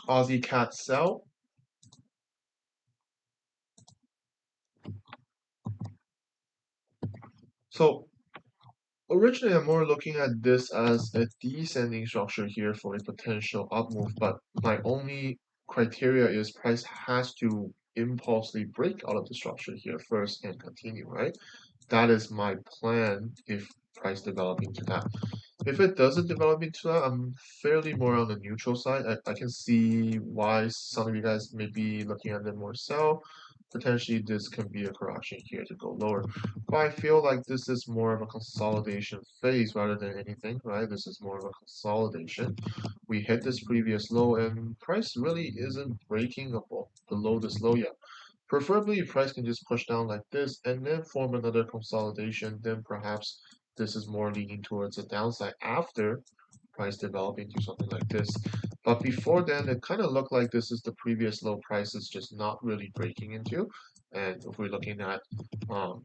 Aussie cat sell. So originally, I'm more looking at this as a descending structure here for a potential up move, but my only criteria is price has to impulsively break out of the structure here first and continue, right? That is my plan if price develop into that. If it doesn't develop into that, I'm fairly more on the neutral side. I can see why some of you guys may be looking at it more sell. Potentially, this can be a correction here to go lower. But I feel like this is more of a consolidation phase rather than anything, right? This is more of a consolidation. We hit this previous low, and price really isn't breaking above below this low yet. Preferably, price can just push down like this and then form another consolidation. Then perhaps this is more leaning towards the downside after price develop into something like this. But before then, it kind of looked like this is the previous low prices just not really breaking into. And if we're looking at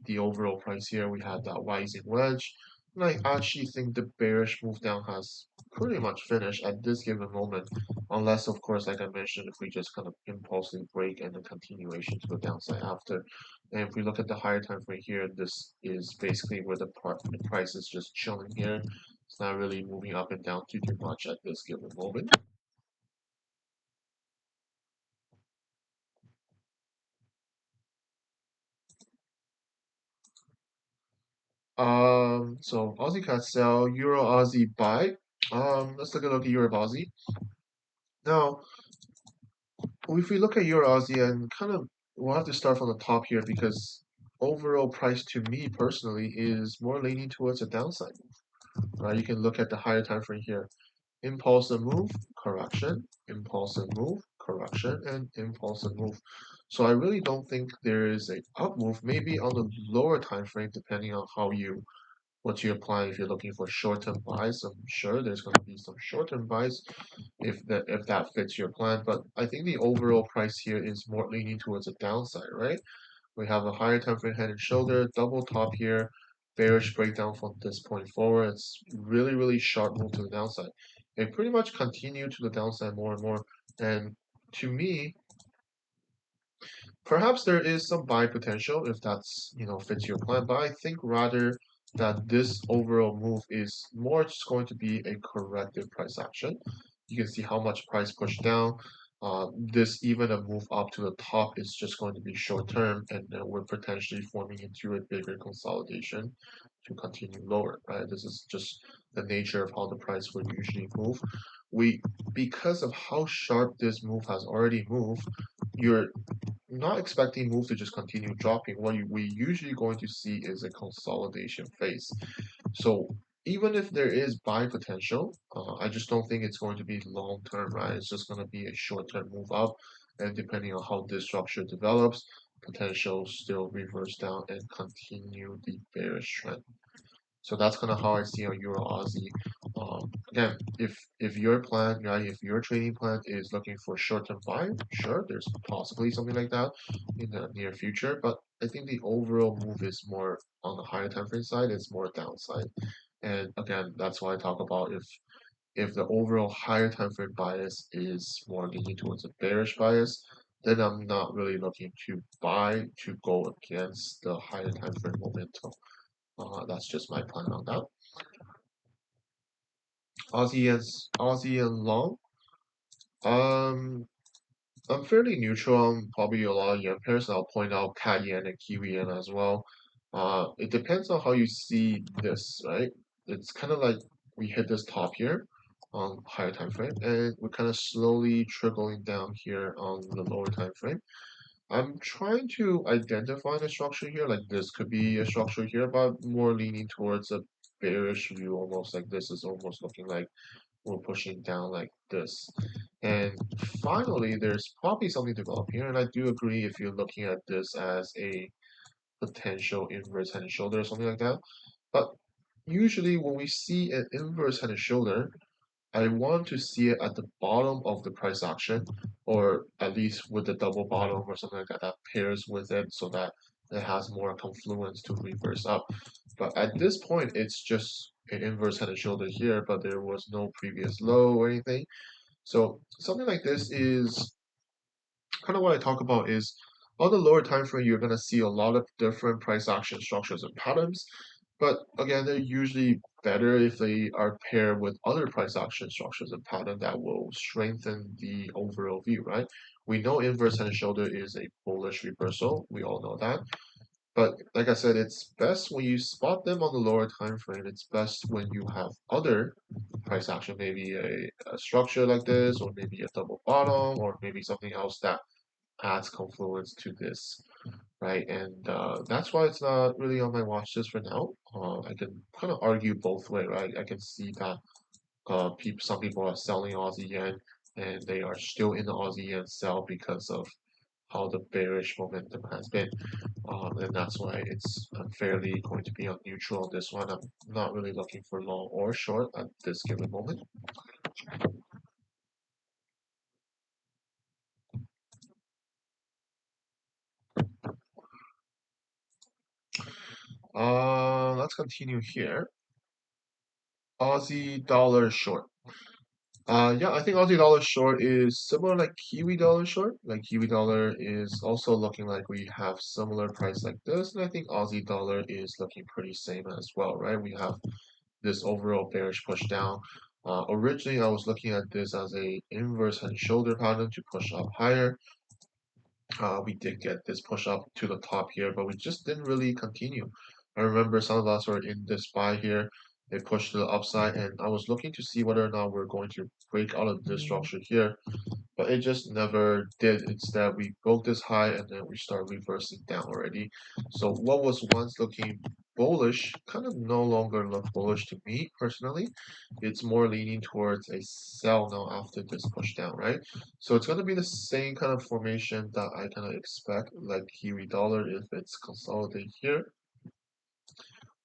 the overall price here, we had that rising wedge. And I actually think the bearish move down has pretty much finished at this given moment. Unless, of course, like I mentioned, if we just kind of impulsively break and the continuation to the downside after. And if we look at the higher time frame here, this is basically where the price is just chilling here. It's not really moving up and down too much at this given moment. So Aussie cat sell, Euro Aussie buy. Let's take a look at Euro Aussie. Now, if we look at Euro Aussie and kind of, we'll have to start from the top here because overall price to me personally is more leaning towards a downside. Right, you can look at the higher time frame here. Impulsive move, correction, impulsive move, correction, and impulsive move. So I really don't think there is a up move. Maybe on the lower time frame, depending on how you what you apply. If you're looking for short-term buys, I'm sure there's going to be some short-term buys if that fits your plan. But I think the overall price here is more leaning towards a downside, right? We have a higher time frame head and shoulder, double top here, bearish breakdown from this point forward. It's really, really sharp move to the downside. It pretty much continued to the downside more and more. And to me, perhaps there is some buy potential if that's, fits your plan, but I think rather that this overall move is more just going to be a corrective price action. You can see how much price pushed down. This even a move up to the top is just going to be short term, and then we're potentially forming into a bigger consolidation to continue lower, right? This is just the nature of how the price would usually move. We, because of how sharp this move has already moved, you're not expecting move to just continue dropping. We usually going to see is a consolidation phase. So even if there is buy potential, I just don't think it's going to be long term, right? It's just going to be a short term move up, and depending on how this structure develops, potential still reverse down and continue the bearish trend. So that's kind of how I see on Euro Aussie. Again, if your plan, right, if your trading plan is looking for short-term buy, sure, there's possibly something like that in the near future. But I think the overall move is more on the higher time frame side. It's more downside. And again, that's why I talk about if the overall higher time frame bias is more leaning towards a bearish bias, then I'm not really looking to buy to go against the higher time frame momentum. That's just my plan on that. Aussie and long. Um, I'm fairly neutral on probably a lot of yen pairs. I'll point out cat yen and kiwi yen as well. It depends on how you see this, right? It's kind of like we hit this top here on higher time frame, and we're kind of slowly trickling down here on the lower time frame. I'm trying to identify the structure here, like this could be a structure here, but more leaning towards a bearish view, almost like this is almost looking like we're pushing down like this. And finally, there's probably something developing here, and I do agree if you're looking at this as a potential inverse head and shoulder or something like that. But usually when we see an inverse head and shoulder, I want to see it at the bottom of the price action, or at least with the double bottom or something like that that pairs with it so that it has more confluence to reverse up. But at this point, it's just an inverse head and shoulder here, but there was no previous low or anything. So something like this is kind of what I talk about is on the lower time frame, you're going to see a lot of different price action structures and patterns. But again, they're usually better if they are paired with other price action structures and pattern that will strengthen the overall view, right? We know inverse head and shoulder is a bullish reversal. We all know that. But like I said, it's best when you spot them on the lower time frame. It's best when you have other price action, maybe a structure like this, or maybe a double bottom, or maybe something else that adds confluence to this, right? And that's why it's not really on my watch list for now. I can kind of argue both way, right? I can see that some people are selling Aussie yen and they are still in the Aussie yen sell because of how the bearish momentum has been. And that's why it's fairly going to be on neutral on this one. I'm not really looking for long or short at this given moment. Let's continue here. Aussie dollar short. Yeah, I think Aussie dollar short is similar like Kiwi dollar short. Like Kiwi dollar is also looking like we have similar price like this, and I think Aussie dollar is looking pretty same as well, right? We have this overall bearish push down. Originally, I was looking at this as a inverse head and shoulder pattern to push up higher. We did get this push up to the top here, but we just didn't really continue. I remember some of us were in this buy here. They pushed to the upside, and I was looking to see whether or not we're going to break out of this structure here, but it just never did. Instead, we broke this high and then we start reversing down already. So what was once looking bullish kind of no longer look bullish to me personally. It's more leaning towards a sell now after this push down, right? So it's going to be the same kind of formation that I kind of expect, like Kiwi Dollar, if it's consolidated here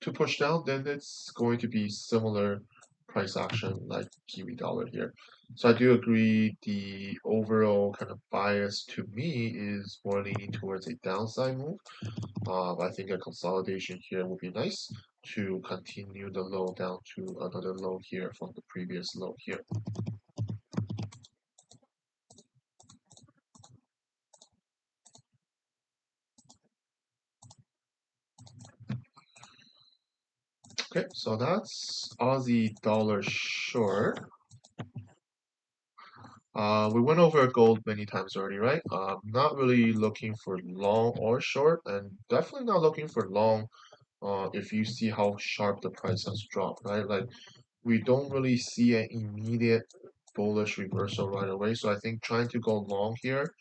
to push down, then it's going to be similar price action like Kiwi Dollar here. So I do agree the overall kind of bias to me is more leaning towards a downside move. I think a consolidation here would be nice to continue the low down to another low here from the previous low here. Okay, so that's Aussie dollar short. We went over gold many times already, right? Not really looking for long or short, and definitely not looking for long. If you see how sharp the price has dropped, right? Like we don't really see an immediate bullish reversal right away. So I think trying to go long here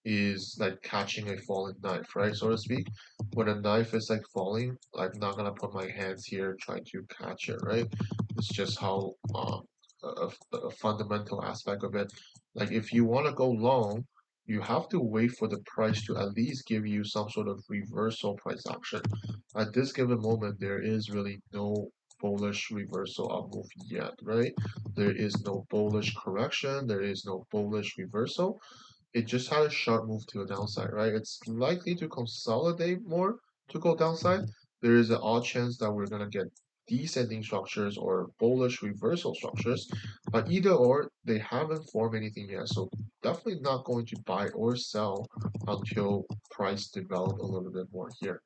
is like catching a falling knife, right? So to speak. When a knife is like falling, I'm not gonna put my hands here trying to catch it, right? It's just how a fundamental aspect of it. Like if you want to go long, you have to wait for the price to at least give you some sort of reversal price action. At this given moment, there is really no bullish reversal up move yet, right? There is no bullish correction. There is no bullish reversal. It just had a sharp move to the downside, right? It's likely to consolidate more to go downside. There is an odd chance that we're gonna get descending structures or bullish reversal structures, but either or, they haven't formed anything yet. So definitely not going to buy or sell until price develop a little bit more here.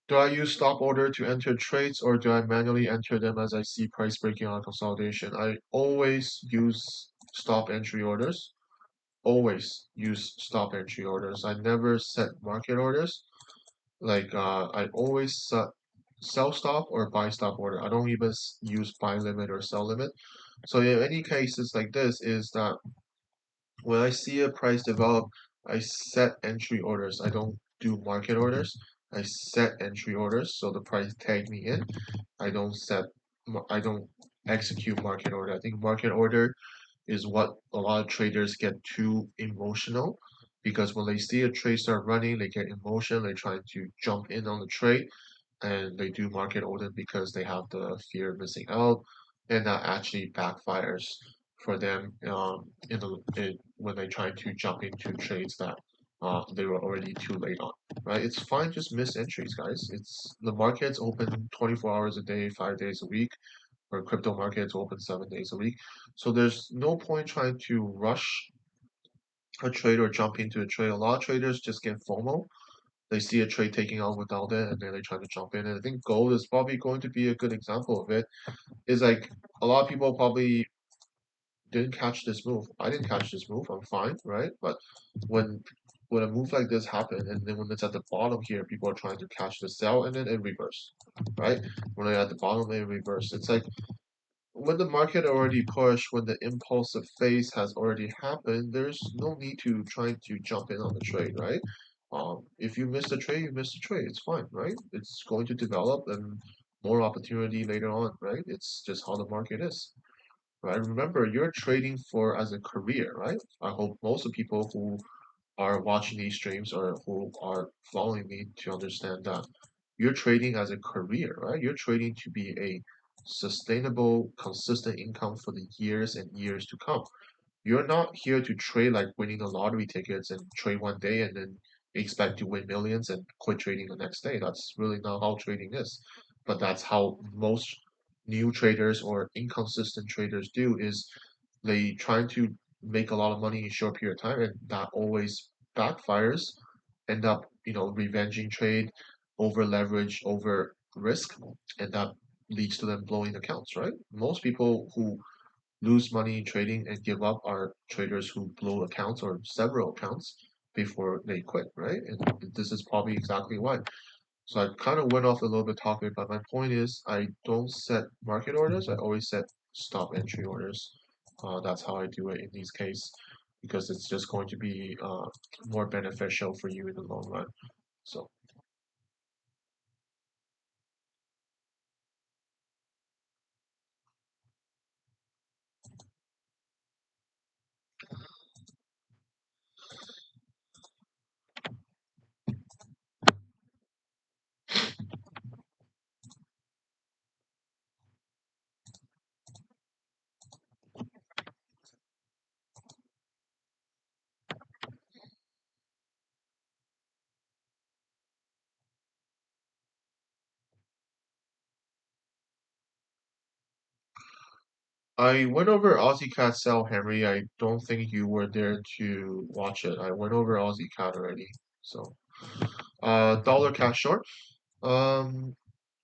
Do I use stop order to enter trades or do I manually enter them as I see price breaking on consolidation? I always use stop entry orders. Always use stop entry orders. I never set market orders. Like I always set sell stop or buy stop order. I don't even use buy limit or sell limit. So in any cases like this is that when I see a price develop, I set entry orders. I don't do market orders. I set entry orders, so the price tag me in. I don't set, I don't execute market order. I think market order is what a lot of traders get too emotional because when they see a trade start running, they get emotion, they try to jump in on the trade and they do market order because they have the fear of missing out, and that actually backfires for them when they try to jump into trades that they were already too late on. Right? It's fine, just miss entries, guys. It's the market's open 24 hours a day, 5 days a week, or crypto markets open 7 days a week. So there's no point trying to rush a trade or jump into a trade. A lot of traders just get FOMO. They see a trade taking off without it, and then they try to jump in. And I think gold is probably going to be a good example of it. Is like a lot of people probably didn't catch this move. I didn't catch this move. I'm fine, right? But when when a move like this happens, and then when it's at the bottom here, people are trying to catch the sell, and then in reverse, right? When they're at the bottom, they reverse. It's like when the market already pushed, when the impulsive phase has already happened, there's no need to try to jump in on the trade, right? If you miss the trade, you miss the trade. It's fine, right? It's going to develop and more opportunity later on, right? It's just how the market is, right? Remember, you're trading for as a career, right? I hope most of the people who are watching these streams or who are following me to understand that you're trading as a career, right? You're trading to be a sustainable, consistent income for the years and years to come. You're not here to trade like winning the lottery tickets and trade one day and then expect to win millions and quit trading the next day. That's really not how trading is. But that's how most new traders or inconsistent traders do is they try to make a lot of money in a short period of time and that always backfires, end up, revenging trade, over leverage, over risk, and that leads to them blowing accounts, right? Most people who lose money in trading and give up are traders who blow accounts or several accounts before they quit, right? And this is probably exactly why. So I kind of went off a little bit topic, but my point is I don't set market orders. I always set stop entry orders. That's how I do it in these cases because it's just going to be more beneficial for you in the long run. So I went over Aussie Cat Sell Henry. I don't think you were there to watch it. I went over Aussie Cat already. So dollar cat short. Um,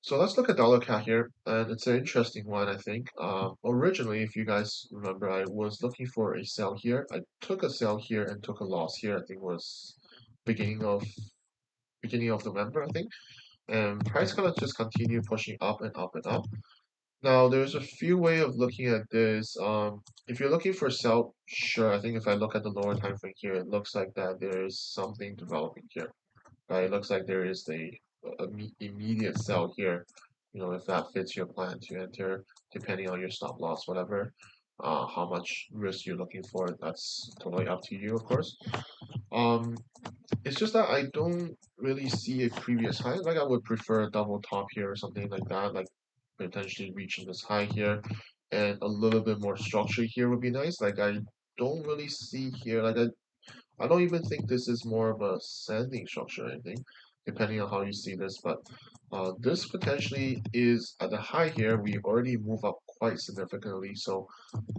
so let's look at dollar cat here, and it's an interesting one, I think. Originally, if you guys remember, I was looking for a sell here. I took a sell here and took a loss here. I think was beginning of beginning of November, I think. And price gonna just continue pushing up and up and up. Now, there's a few way of looking at this. If you're looking for sell, sure. I think if I look at the lower time frame here, it looks like that there is something developing here. It looks like there is a immediate sell here. If that fits your plan to enter, depending on your stop loss, whatever, how much risk you're looking for, that's totally up to you, of course. Um, it's just that I don't really see a previous high. Like I would prefer a double top here or something like that, like potentially reaching this high here, and a little bit more structure here would be nice. Like I don't really see here, I don't even think this is more of a sanding structure or anything, depending on how you see this. But this potentially is at the high here. We already move up quite significantly. So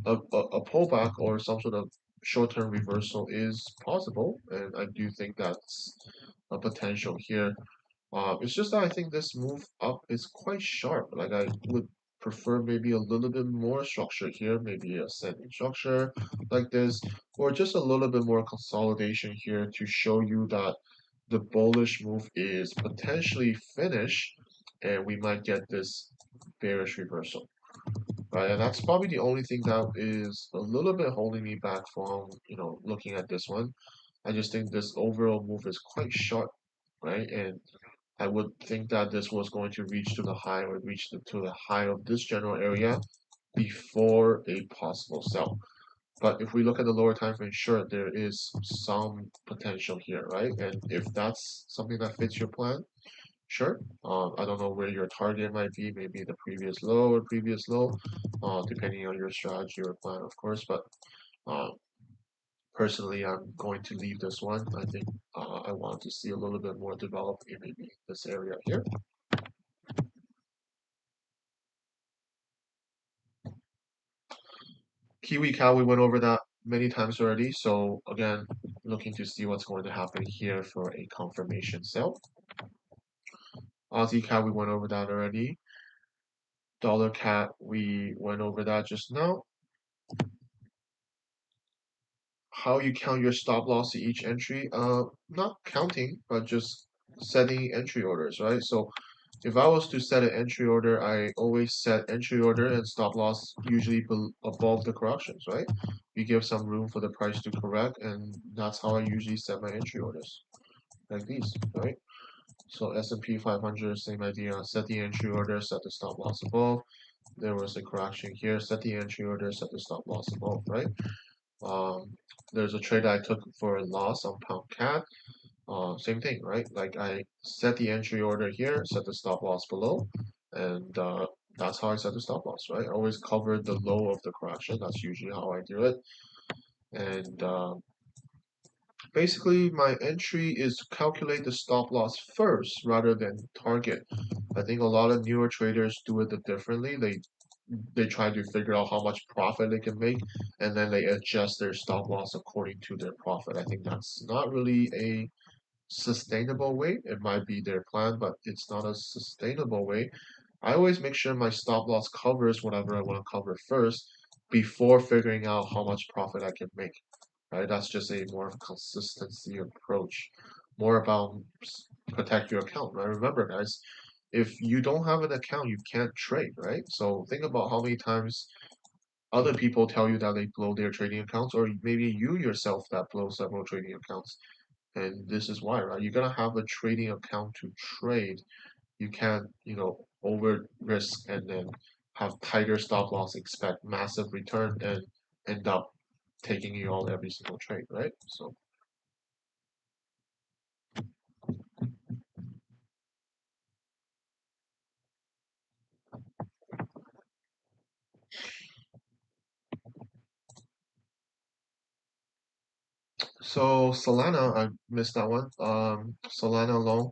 a pullback or some sort of short-term reversal is possible. And I do think that's a potential here. It's just that I think this move up is quite sharp. Like I would prefer maybe a little bit more structure here, maybe a ascending structure like this, or just a little bit more consolidation here to show you that the bullish move is potentially finished and we might get this bearish reversal. Right, and that's probably the only thing that is a little bit holding me back from, looking at this one. I just think this overall move is quite short, right? And I would think that this was going to reach to the high or reach to the high of this general area before a possible sell. But if we look at the lower time frame, sure, there is some potential here, right? And if that's something that fits your plan, sure. I don't know where your target might be, maybe the previous low or previous low, depending on your strategy or plan, of course. But uh, personally, I'm going to leave this one. I think I want to see a little bit more developed in maybe this area here. Kiwi cow, we went over that many times already. So again, looking to see what's going to happen here for a confirmation sell. Aussie cow, we went over that already. Dollar cat, we went over that just now. How you count your stop loss to each entry? Not counting, but just setting entry orders, right? So if I was to set an entry order, I always set entry order and stop loss usually above the corrections, right? You give some room for the price to correct, and that's how I usually set my entry orders, like these, right? So S&P 500, same idea. Set the entry order, set the stop loss above. There was a correction here. Set the entry order, set the stop loss above, right? Um, there's a trade I took for a loss on pound cat. Same thing, right? Like I set the entry order here, set the stop loss below, and that's how I set the stop loss, right? I always cover the low of the correction. That's usually how I do it. And basically, my entry is calculate the stop loss first rather than target. I think a lot of newer traders do it differently. They try to figure out how much profit they can make, and then they adjust their stop loss according to their profit. I think that's not really a sustainable way. It might be their plan, but it's not a sustainable way. I always make sure my stop loss covers whatever I want to cover first before figuring out how much profit I can make. Right? That's just a more consistency approach, more about protect your account. Right? Remember, guys, if you don't have an account, you can't trade. Right? So think about how many times other people tell you that they blow their trading accounts, or maybe you yourself that blow several trading accounts. And this is why, right? You're gonna have a trading account to trade. You can't, over risk and then have tighter stop loss, expect massive return, and end up taking you all every single trade, right? So, Solana, I missed that one. Solana long.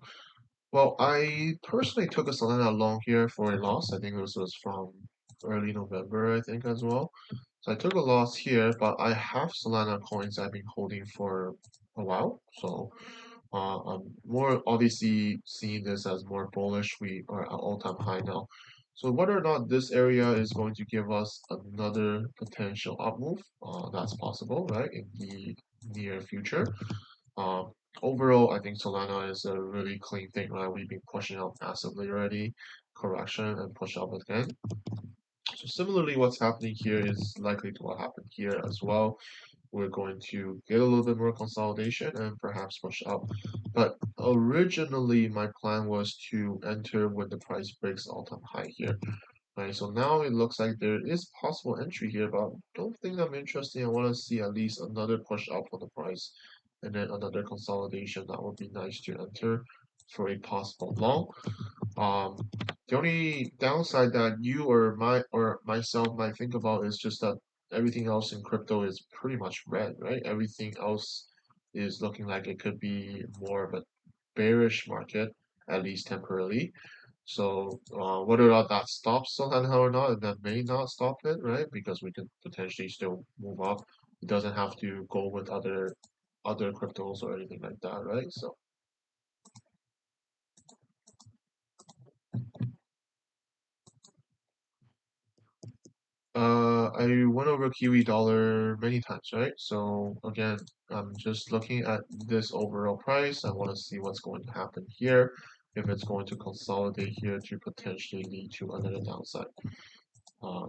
Well, I personally took a Solana long here for a loss. I think this was from early November, I think as well. So I took a loss here, but I have Solana coins I've been holding for a while. So I'm more obviously seeing this as more bullish. We are at all-time high now. So whether or not this area is going to give us another potential up move, that's possible, right, in the near future. Um, Overall, I think Solana is a really clean thing, right? We've been pushing up massively already, correction and push up again. So similarly, what's happening here is likely to what happen here as well. We're going to get a little bit more consolidation and perhaps push up. But originally, my plan was to enter when the price breaks all-time high here. Right, so now it looks like there is possible entry here, but don't think I'm interested. I want to see at least another push up on the price and then another consolidation. That would be nice to enter for a possible long. Um, the only downside that you or myself might think about is just that everything else in crypto is pretty much red, right? Everything else is looking like it could be more of a bearish market, at least temporarily. So whether or not that stops Solana or not, that may not stop it, right? Because we could potentially still move up. It doesn't have to go with other cryptos or anything like that, right? So I went over Kiwi Dollar many times, right? So again, I'm just looking at this overall price. I want to see what's going to happen here. If it's going to consolidate here to potentially lead to another downside.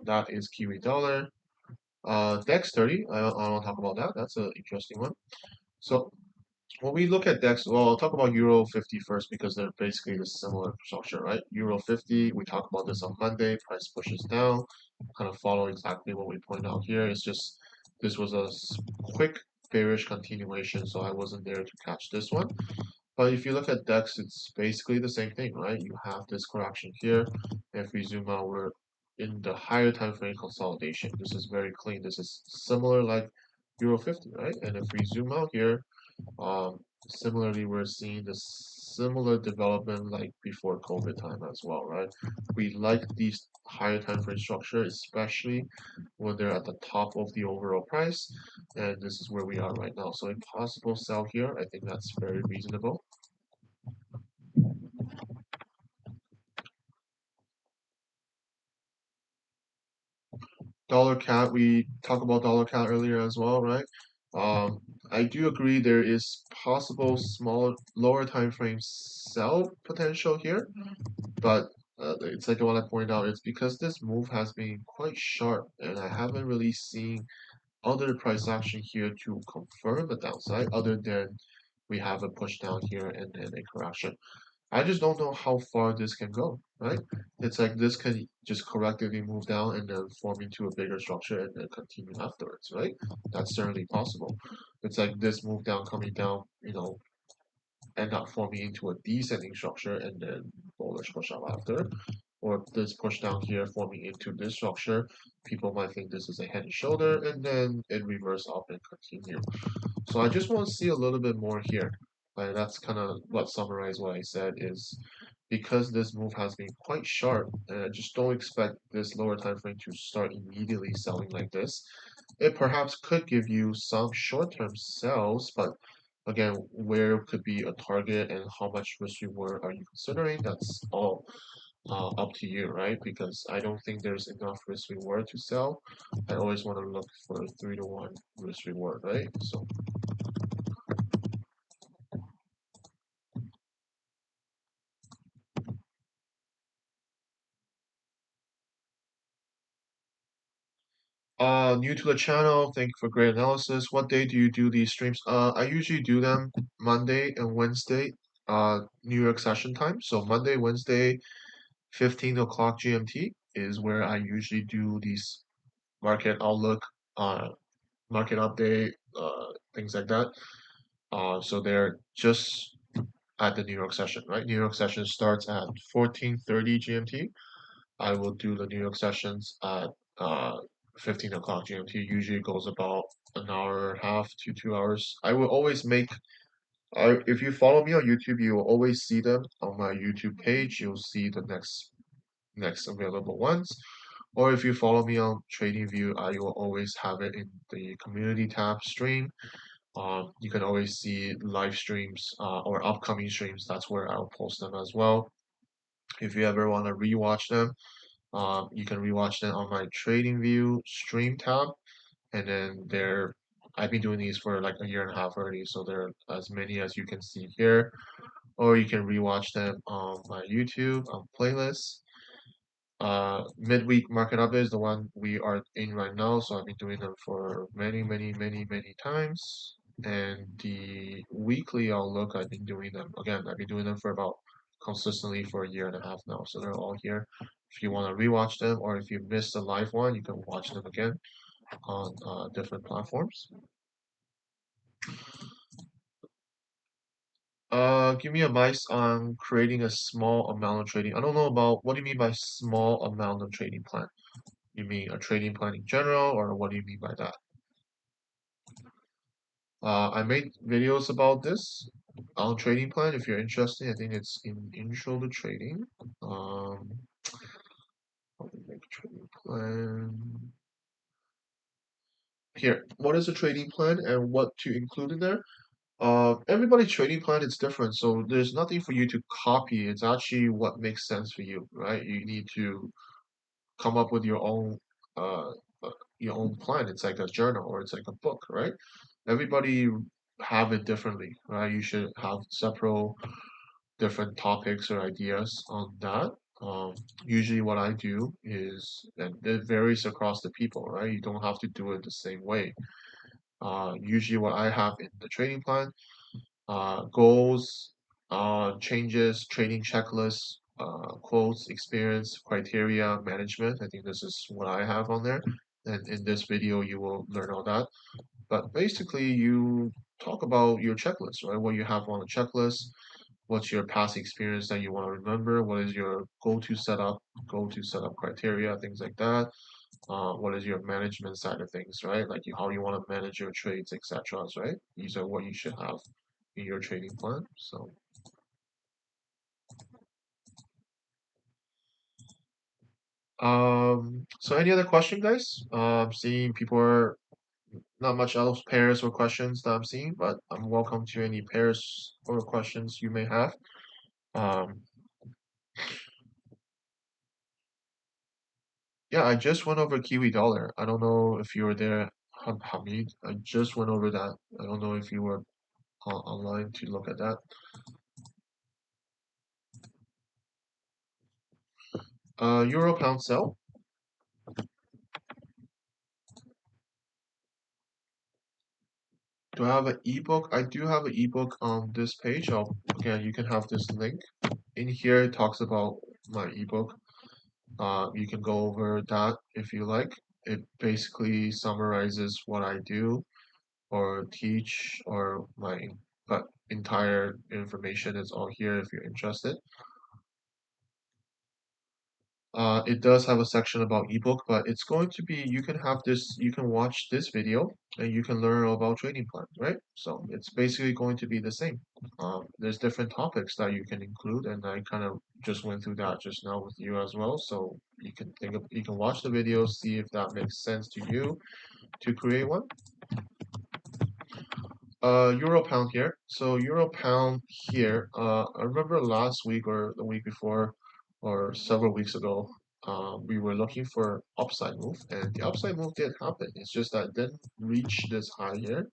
That is Kiwi Dollar. DEX 30, I don't talk about that. That's an interesting one. So When we look at DEX, well, I'll talk about Euro 50 first because they're basically the similar structure, right? Euro 50, we talked about this on Monday, price pushes down, kind of follow exactly what we point out here. It's just this was a quick bearish continuation, so I wasn't there to catch this one. But if you look at DEX, it's basically the same thing, right? You have this correction here. If we zoom out, we're in the higher time frame consolidation. This is very clean. This is similar like Euro 50, right? And if we zoom out here, um, similarly, we're seeing the similar development like before COVID time as well, right? We like these higher time frame structure, especially when they're at the top of the overall price, and this is where we are right now. So a possible sell here, I think that's very reasonable. Dollar CAD, we talked about dollar CAD earlier as well, right? Um, I do agree there is possible small lower time frame sell potential here, but it's like what I pointed out, it's because this move has been quite sharp, and I haven't really seen other price action here to confirm the downside, other than we have a push down here and then a correction. I just don't know how far this can go, right? It's like this can just correctively move down and then form into a bigger structure and then continue afterwards, right? That's certainly possible. It's like this move down coming down, end up forming into a descending structure and then bullish push up after. Or this push down here forming into this structure, people might think this is a head and shoulder and then it reverse up and continue. So I just want to see a little bit more here. Like that's kind of what summarized what I said is because this move has been quite sharp, and I just don't expect this lower time frame to start immediately selling like this. It perhaps could give you some short-term sells, but again, where could be a target and how much risk reward are you considering? That's all up to you, right? Because I don't think there's enough risk reward to sell. I always want to look for 3-to-1 risk reward, right? So new to the channel. Thank you for great analysis. What day do you do these streams? I usually do them Monday and Wednesday, New York session time. So Monday, Wednesday, 15 o'clock GMT is where I usually do these market outlook, uh, market update, things like that. So they're just at the New York session, right? New York session starts at 14:30 GMT. I will do the New York sessions at uh 15 o'clock GMT. Usually goes about an hour and a half to 2 hours. I will always make if you follow me on YouTube, you will always see them on my YouTube page. You'll see the next available ones. Or if you follow me on TradingView, I will always have it in the community tab stream. You can always see live streams or upcoming streams. That's where I'll post them as well. If you ever want to rewatch them, you can rewatch them on my TradingView stream tab, and then there. I've been doing these for like a year and a half already, so there are as many as you can see here, or you can rewatch them on my YouTube playlist. Midweek market update is the one we are in right now, so I've been doing them for many times. And the weekly outlook, I've been doing them again. I've been doing them for about consistently for a year and a half now, so they're all here. If you want to rewatch them, or if you missed the live one, you can watch them again on different platforms. Give me advice on creating a small amount of trading. I don't know about what do you mean by small amount of trading plan? You mean a trading plan in general, or what do you mean by that? I made videos about this on trading plan. If you're interested, I think it's in Intro to Trading. How to make a trading plan. Here, what is a trading plan and what to include in there? Everybody's trading plan is different, so there's nothing for you to copy. It's actually what makes sense for you, right? You need to come up with uh, your own plan. It's like a journal or it's like a book, right? Everybody have it differently, right? You should have several different topics or ideas on that. Um, Usually what I do is, and it varies across the people, right? You don't have to do it the same way. Usually what I have in the trading plan goals, changes, trading checklists, quotes, experience, criteria, management. I think this is what I have on there. And in this video, you will learn all that. But basically, you talk about your checklist, right? What you have on the checklist, what's your past experience that you want to remember, what is your go-to setup criteria, things like that. What is your management side of things, right? Like how you want to manage your trades, etc. Right? These are what you should have in your trading plan. So any other question, guys? Seeing people are not much else pairs or questions that I'm seeing, but I'm welcome to any pairs or questions you may have. Um, yeah, I just went over Kiwi Dollar. I don't know if you were there, Hamid. I just went over that. I don't know if you were online to look at that. Euro pound sell. Do I have an ebook? I do have an ebook on this page. Again, you can have this link. In here, it talks about my ebook. You can go over that if you like. It basically summarizes what I do or teach or my but entire information is all here if you're interested. It does have a section about ebook, but it's going to be you can have this, you can watch this video and you can learn all about trading plan, right? So it's basically going to be the same. There's different topics that you can include, and I kind of just went through that just now with you as well. So you can watch the video, see if that makes sense to you to create one. Euro pound here. So Euro pound here. I remember last week or the week before, or several weeks ago, we were looking for upside move, and the upside move did happen. It's just that it didn't reach this high here.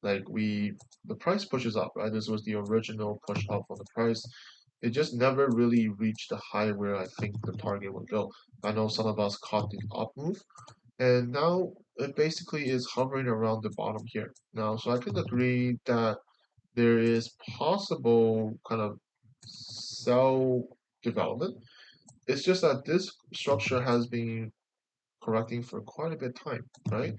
Like the price pushes up, right? This was the original push up on the price. It just never really reached the high where I think the target would go. I know some of us caught the up move, and now it basically is hovering around the bottom here. Now, so I can agree that there is possible kind of sell development. It's just that this structure has been correcting for quite a bit of time, right?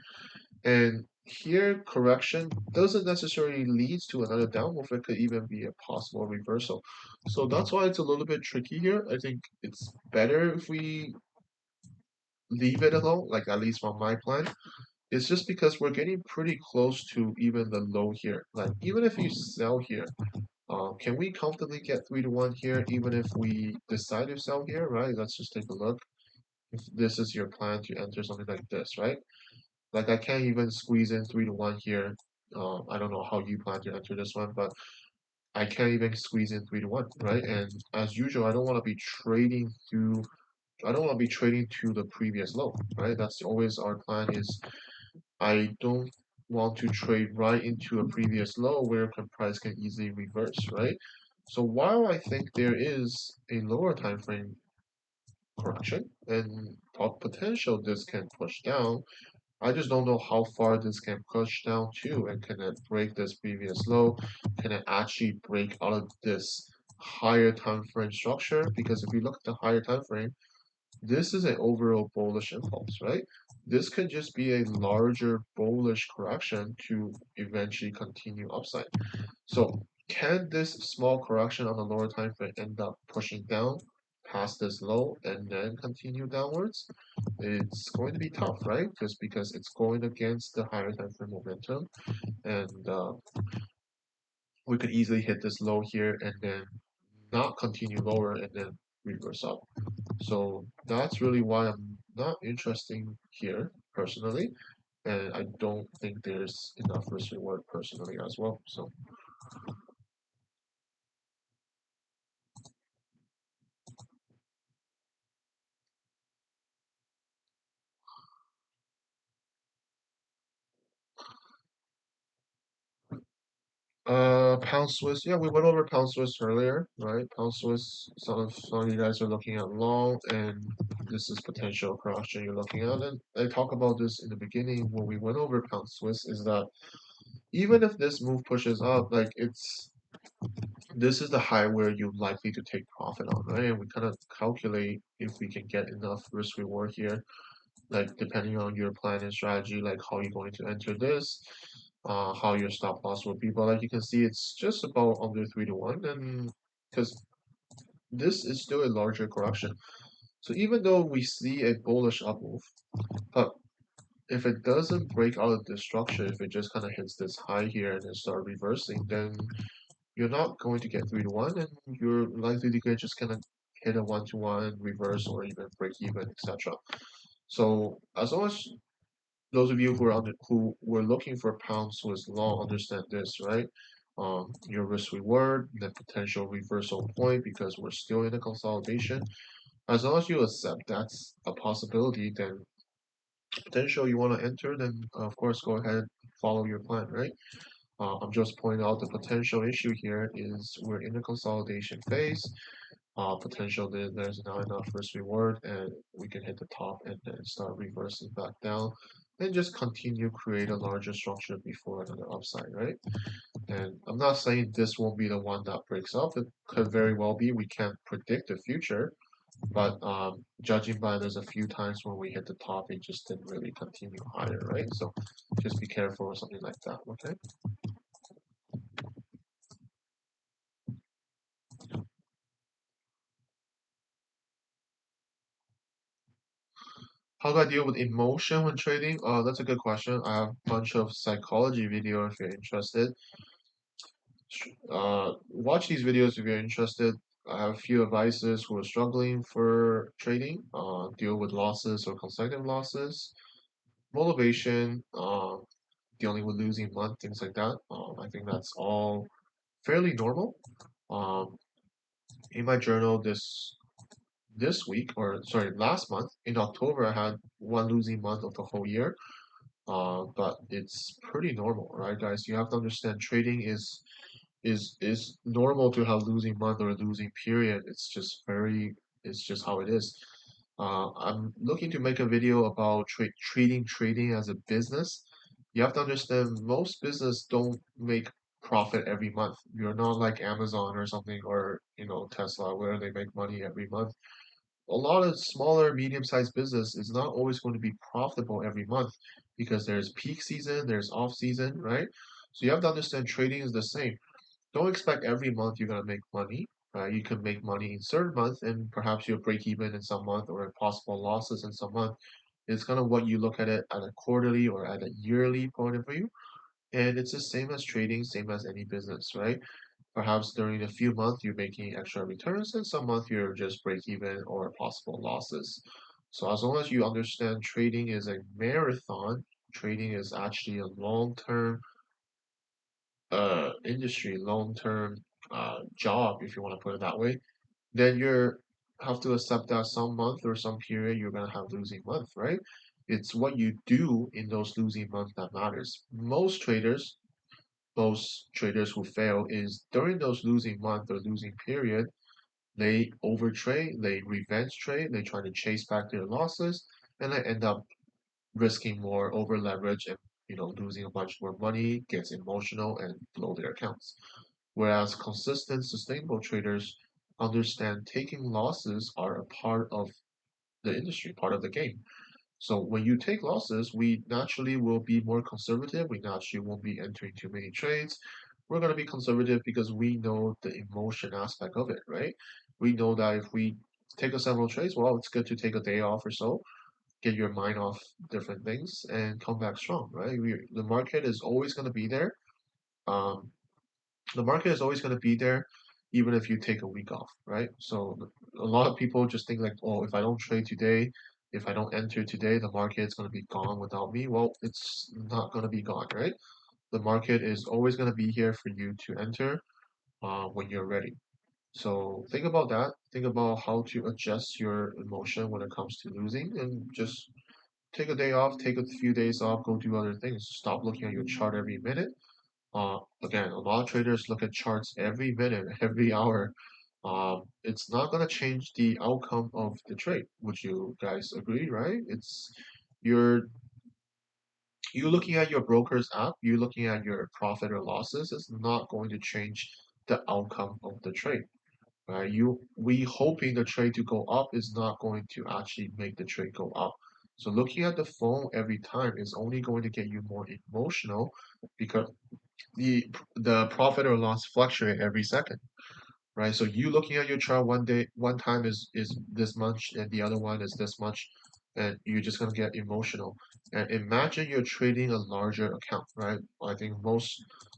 And here, correction doesn't necessarily lead to another down move. It could even be a possible reversal. So that's why it's a little bit tricky here. I think it's better if we leave it alone, like at least from my plan. It's just because we're getting pretty close to even the low here. Like even if you sell here, can we comfortably get 3 to 1 here, even if we decide to sell here, right? Let's just take a look. If this is your plan to enter something like this, right? Like I can't even squeeze in 3 to 1 here. I don't know how you plan to enter this one, but I can't even squeeze in 3 to 1, right? And as usual, I don't want to be trading through. I don't want to be trading to the previous low, right? That's always our plan is I don't want to trade right into a previous low where price can easily reverse, right? So while I think there is a lower time frame correction and potential this can push down, I just don't know how far this can push down to, and can it break this previous low? Can it actually break out of this higher time frame structure? Because if you look at the higher time frame, this is an overall bullish impulse, right? This could just be a larger bullish correction to eventually continue upside. So can this small correction on the lower time frame end up pushing down past this low and then continue downwards? It's going to be tough, right? Just because it's going against the higher time frame momentum, and we could easily hit this low here and then not continue lower and then reverse up. So that's really why I'm not interested here personally, and I don't think there's enough risk reward personally as well. So pound Swiss, yeah, we went over pound Swiss earlier, right? Pound Swiss, some of you guys are looking at long, and this is potential correction you're looking at. And I talk about this in the beginning when we went over pound Swiss, is that even if this move pushes up, like this is the high where you're likely to take profit on, right? And we kind of calculate if we can get enough risk reward here, like depending on your plan and strategy, like how you're going to enter this, how your stop loss will be. But like you can see, it's just about under 3 to 1, and because this is still a larger correction. So even though we see a bullish up move, but if it doesn't break out of this structure, if it just kind of hits this high here and then start reversing, then you're not going to get 3 to 1, and you're likely to get just kind of hit a 1 to 1 reverse or even break even, etc. So as long as those of you who were looking for pound Swiss law understand this, right? Your risk reward, the potential reversal point, because we're still in a consolidation. As long as you accept that's a possibility, then potential you want to enter, then of course go ahead, follow your plan, right? I'm just pointing out the potential issue here is we're in the consolidation phase. Potential that there's not enough risk reward and we can hit the top and then start reversing back down and just continue create a larger structure before another upside, right? And I'm not saying this won't be the one that breaks up. It could very well be. We can't predict the future, but judging by there's a few times when we hit the top, it just didn't really continue higher, right? So just be careful or something like that, okay? How do I deal with emotion when trading? That's a good question. I have a bunch of psychology video if you're interested. Watch these videos if you're interested. I have a few advisors who are struggling for trading, deal with losses or consecutive losses, motivation, dealing with losing month, things like that. I think that's all fairly normal. Um, in my journal this week, or sorry, last month in October, I had one losing month of the whole year. But it's pretty normal, right, guys? You have to understand trading is normal to have losing month or a losing period. It's just how it is. I'm looking to make a video about treating trading as a business. You have to understand most business don't make profit every month. You're not like Amazon or something or Tesla where they make money every month. A lot of smaller, medium-sized business is not always going to be profitable every month because there's peak season, there's off season, right? So you have to understand trading is the same. Don't expect every month you're going to make money. You can make money in certain month and perhaps you'll break even in some month or possible losses in some month. It's kind of what you look at it at a quarterly or at a yearly point of view. And it's the same as trading, same as any business, right? Perhaps during a few months you're making extra returns, and some months you're just break even or possible losses. So as long as you understand trading is a marathon, trading is actually a long-term industry, long-term job, if you want to put it that way, then you're have to accept that some month or some period you're gonna have losing month, right? It's what you do in those losing months that matters. Most traders who fail is during those losing month or losing period, they overtrade, they revenge trade, they try to chase back their losses, and they end up risking more, over leverage, and losing a bunch more money, gets emotional and blow their accounts. Whereas consistent, sustainable traders understand taking losses are a part of the industry, part of the game. So when you take losses, we naturally will be more conservative. We naturally won't be entering too many trades. We're going to be conservative because we know the emotion aspect of it, right? We know that if we take a several trades, well, it's good to take a day off or so, get your mind off different things, and come back strong, right? The market is always going to be there. Um, the market is always going to be there, even if you take a week off, right? So a lot of people just think like, oh, if I don't trade today, if I don't enter today, the market is going to be gone without me. Well, it's not going to be gone, right? The market is always going to be here for you to enter when you're ready. So think about that. Think about how to adjust your emotion when it comes to losing, and just take a day off, take a few days off, go do other things. Stop looking at your chart every minute. Again, a lot of traders look at charts every minute, every hour. It's not gonna change the outcome of the trade. Would you guys agree, right? You're you looking at your broker's app, you looking at your profit or losses is not going to change the outcome of the trade. Right? We hoping the trade to go up is not going to actually make the trade go up. So looking at the phone every time is only going to get you more emotional because the profit or loss fluctuate every second, right? So you looking at your chart one day, one time is this much, and the other one is this much, and you're just gonna get emotional. And imagine you're trading a larger account, right? I think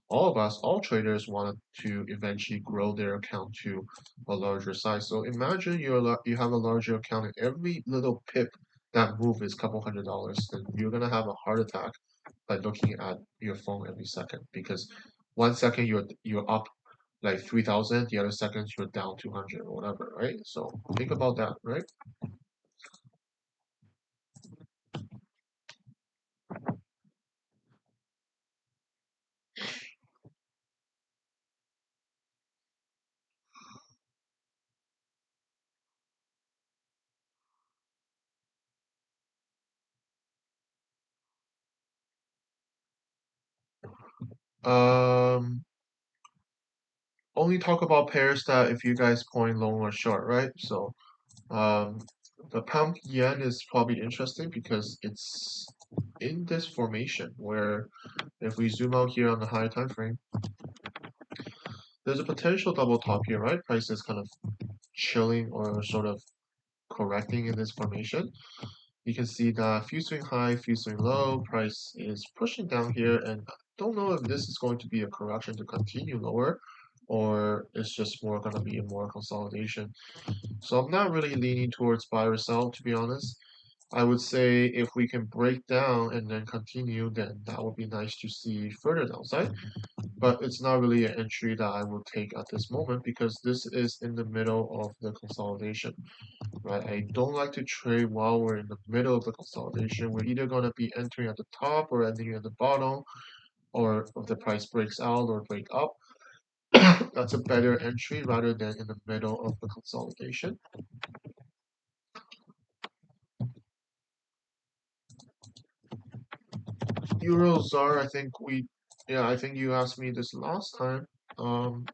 all of us, all traders want to eventually grow their account to a larger size. So imagine you have a larger account, and every little pip that move is a couple $100s, then you're gonna have a heart attack by looking at your phone every second because 1 second you're up like 3,000, the other seconds you're down 200 or whatever, right? So think about that, right? Um, Only talk about pairs that if you guys point long or short, right? So um, the pound yen is probably interesting because it's in this formation where if we zoom out here on the higher time frame, there's a potential double top here, right? Price is kind of chilling or sort of correcting in this formation. You can see that few swing high, few swing low, price is pushing down here, and I don't know if this is going to be a correction to continue lower, or it's just more going to be a more consolidation. So I'm not really leaning towards buy or sell, to be honest. I would say if we can break down and then continue, then that would be nice to see further downside. But it's not really an entry that I will take at this moment because this is in the middle of the consolidation, right? I don't like to trade while we're in the middle of the consolidation. We're either going to be entering at the top or ending at the bottom, or if the price breaks out or break up, that's a better entry rather than in the middle of the consolidation. Eurozar, yeah, I think you asked me this last time. Um,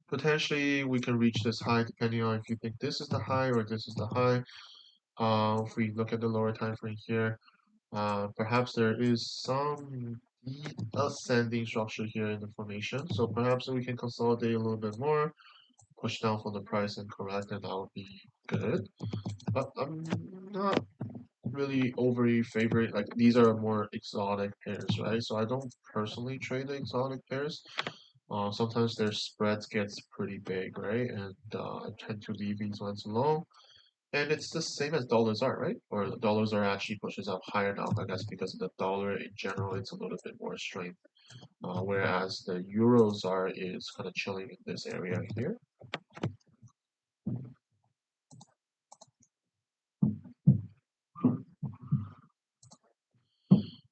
Potentially we can reach this high depending on if you think this is the high or this is the high. If we look at the lower time frame here, perhaps there is some ascending structure here in the formation. So perhaps we can consolidate a little bit more, push down for the price and correct, and that would be good. But I'm not really overly favorite. Like these are more exotic pairs, right? So I don't personally trade the exotic pairs. Sometimes their spreads gets pretty big, right? And I tend to leave these ones alone. And it's the same as dollars are, right? Or the dollars are actually pushes up higher now, I guess, because of the dollar in general, it's a little bit more strength. Whereas the euros are is kind of chilling in this area here.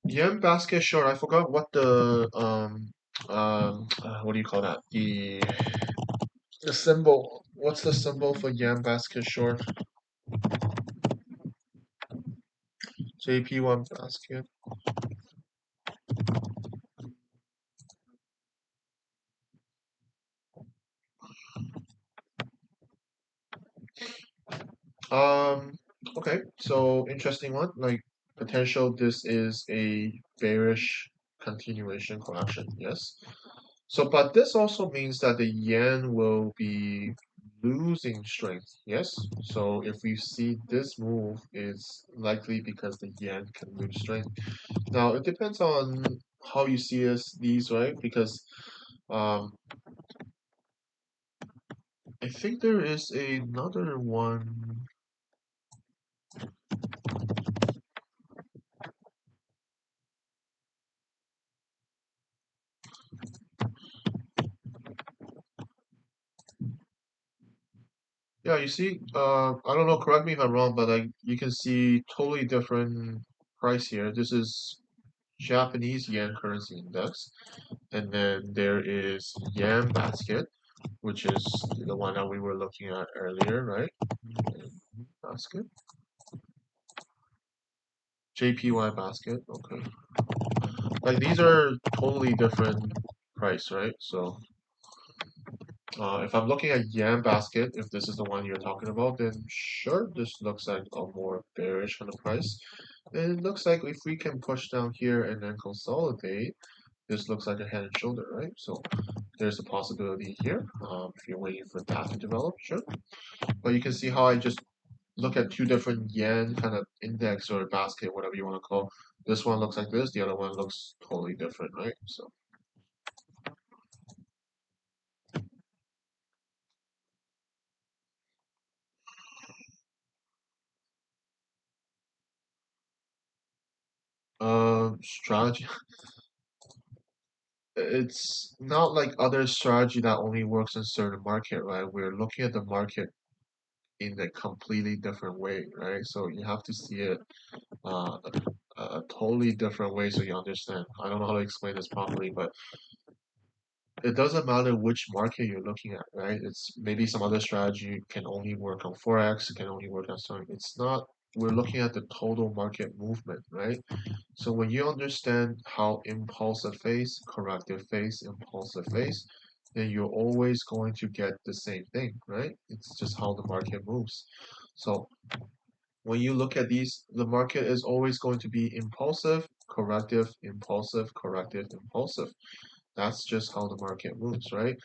Yen basket short. I forgot what what do you call that? The symbol. What's the symbol for yen basket short? JP1 basket. Um, okay, so interesting one. Like potential, this is a bearish continuation correction. Yes. So, but this also means that the yen will be losing strength. Yes. So if we see this move is likely because the yen can lose strength. Now it depends on how you see these, right? Because um, I think there is another one. Yeah, you see, I don't know, correct me if I'm wrong, but like you can see totally different price here. This is Japanese yen currency index, and then there is yen basket, which is the one that we were looking at earlier, right? Yen basket. JPY basket. Okay. Like these are totally different price, right? So if I'm looking at yen basket, if this is the one you're talking about, then sure, this looks like a more bearish kind of price. And it looks like if we can push down here and then consolidate, this looks like a head and shoulder, right? So there's a possibility here. If you're waiting for that to develop, sure. But you can see how I just look at two different yen kind of index or basket, whatever you want to call. This one looks like this, the other one looks totally different, right? So strategy. It's not like other strategy that only works in certain market, right? We're looking at the market in a completely different way, right? So you have to see it a totally different way so you understand. I don't know how to explain this properly, but it doesn't matter which market you're looking at, right? It's maybe some other strategy can only work on Forex, can only work on something. It's not, we're looking at the total market movement, right? So when you understand how impulsive phase, corrective phase, impulsive phase, then you're always going to get the same thing, right? It's just how the market moves. So when you look at these, the market is always going to be impulsive, corrective, impulsive, corrective, impulsive. That's just how the market moves, right?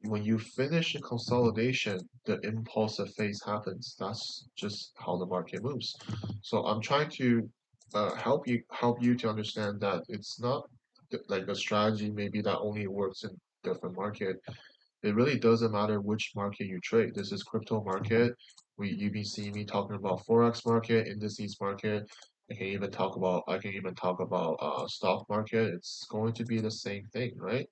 When you finish a consolidation, the impulsive phase happens. That's just how the market moves. So I'm trying to help you to understand that it's not like a strategy maybe that only works in different market. It really doesn't matter which market you trade. This is crypto market. You've been seeing me talking about Forex market, indices market. I can even talk about stock market. It's going to be the same thing, right?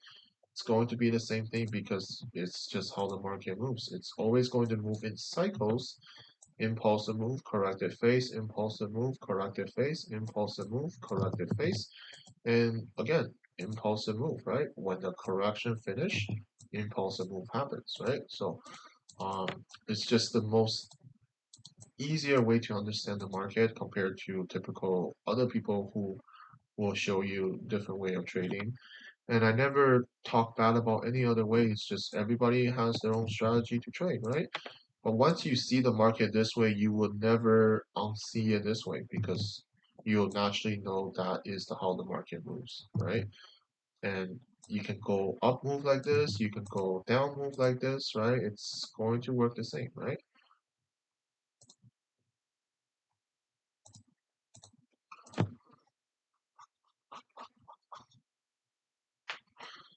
It's going to be the same thing because it's just how the market moves. It's always going to move in cycles. Impulsive move, corrected phase, impulsive move, corrected phase, impulsive move, corrected phase. And again, impulsive move, right? When the correction finish, impulsive move happens, right? So it's just the most easier way to understand the market compared to typical other people who will show you different way of trading. And I never talk bad about any other way. It's just everybody has their own strategy to trade, right? But once you see the market this way, you will never unsee it this way because you'll naturally know that is how the market moves, right? And you can go up move like this, you can go down move like this, right? It's going to work the same, right?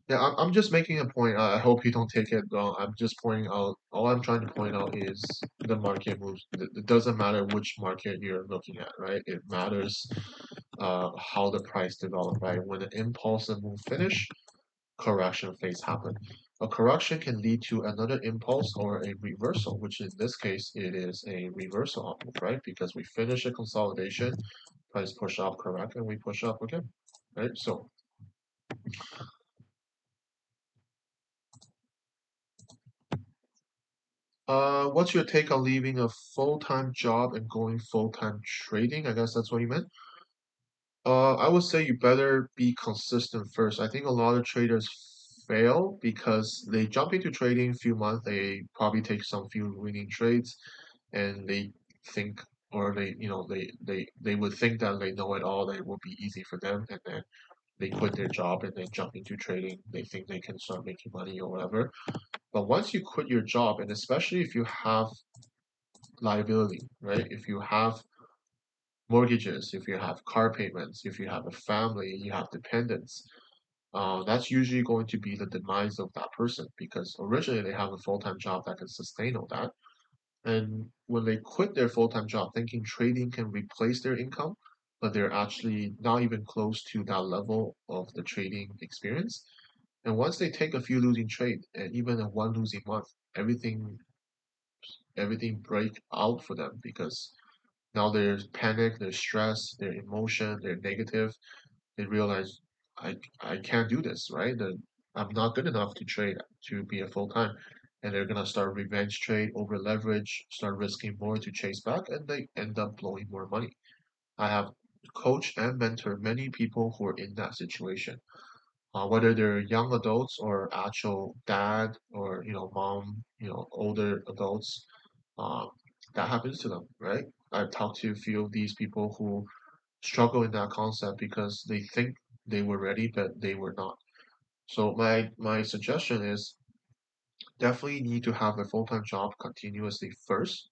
Yeah, I'm just making a point. I hope you don't take it wrong. I'm just pointing out, all I'm trying to point out is the market moves. It doesn't matter which market you're looking at, right? It matters how the price develop, right? When the impulsive move finish, correction phase happen. A correction can lead to another impulse or a reversal, which in this case, it is a reversal up move, right? Because we finish a consolidation, price push up, correct, and we push up again, right? So what's your take on leaving a full-time job and going full-time trading? I guess that's what you meant. I would say you better be consistent first. I think a lot of traders fail because they jump into trading few months, they probably take some few winning trades, and they think, or they would think that they know it all, that it will be easy for them, and then they quit their job and then jump into trading. They think they can start making money or whatever. But once you quit your job, and especially if you have liability, right? If you have mortgages, if you have car payments, if you have a family, you have dependents, that's usually going to be the demise of that person because originally they have a full-time job that can sustain all that. And when they quit their full-time job thinking trading can replace their income, but they're actually not even close to that level of the trading experience. And once they take a few losing trade and even a one losing month, everything break out for them because now there's panic, there's stress, there's emotion, they're negative. They realize I can't do this, right? I'm not good enough to trade to be a full time. And they're gonna start revenge trade, over leverage, start risking more to chase back, and they end up blowing more money. I have coach and mentor many people who are in that situation, whether they're young adults or actual dad or mom, older adults. Um, that happens to them, right? I've talked to a few of these people who struggle in that concept because they think they were ready, but they were not. So my suggestion is definitely need to have a full-time job continuously first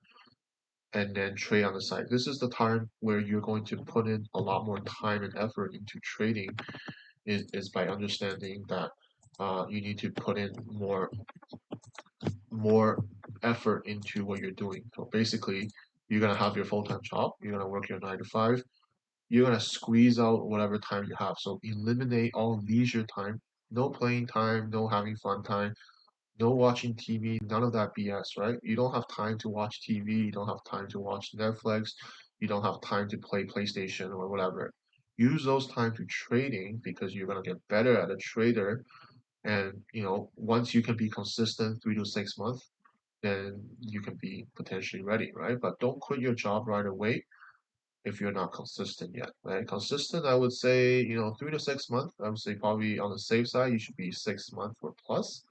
and then trade on the side. This is the time where you're going to put in a lot more time and effort into trading is by understanding that you need to put in more effort into what you're doing. So basically, you're gonna have your full-time job, you're gonna work your 9 to 5, you're gonna squeeze out whatever time you have. So eliminate all leisure time, no playing time, no having fun time, no watching TV, none of that BS, right? You don't have time to watch TV, you don't have time to watch Netflix, you don't have time to play PlayStation or whatever. Use those time to trading because you're gonna get better at a trader. And once you can be consistent 3 to 6 months, then you can be potentially ready, right? But don't quit your job right away if you're not consistent yet, right? Consistent, I would say, 3 to 6 months. I would say probably on the safe side, you should be 6 months or plus.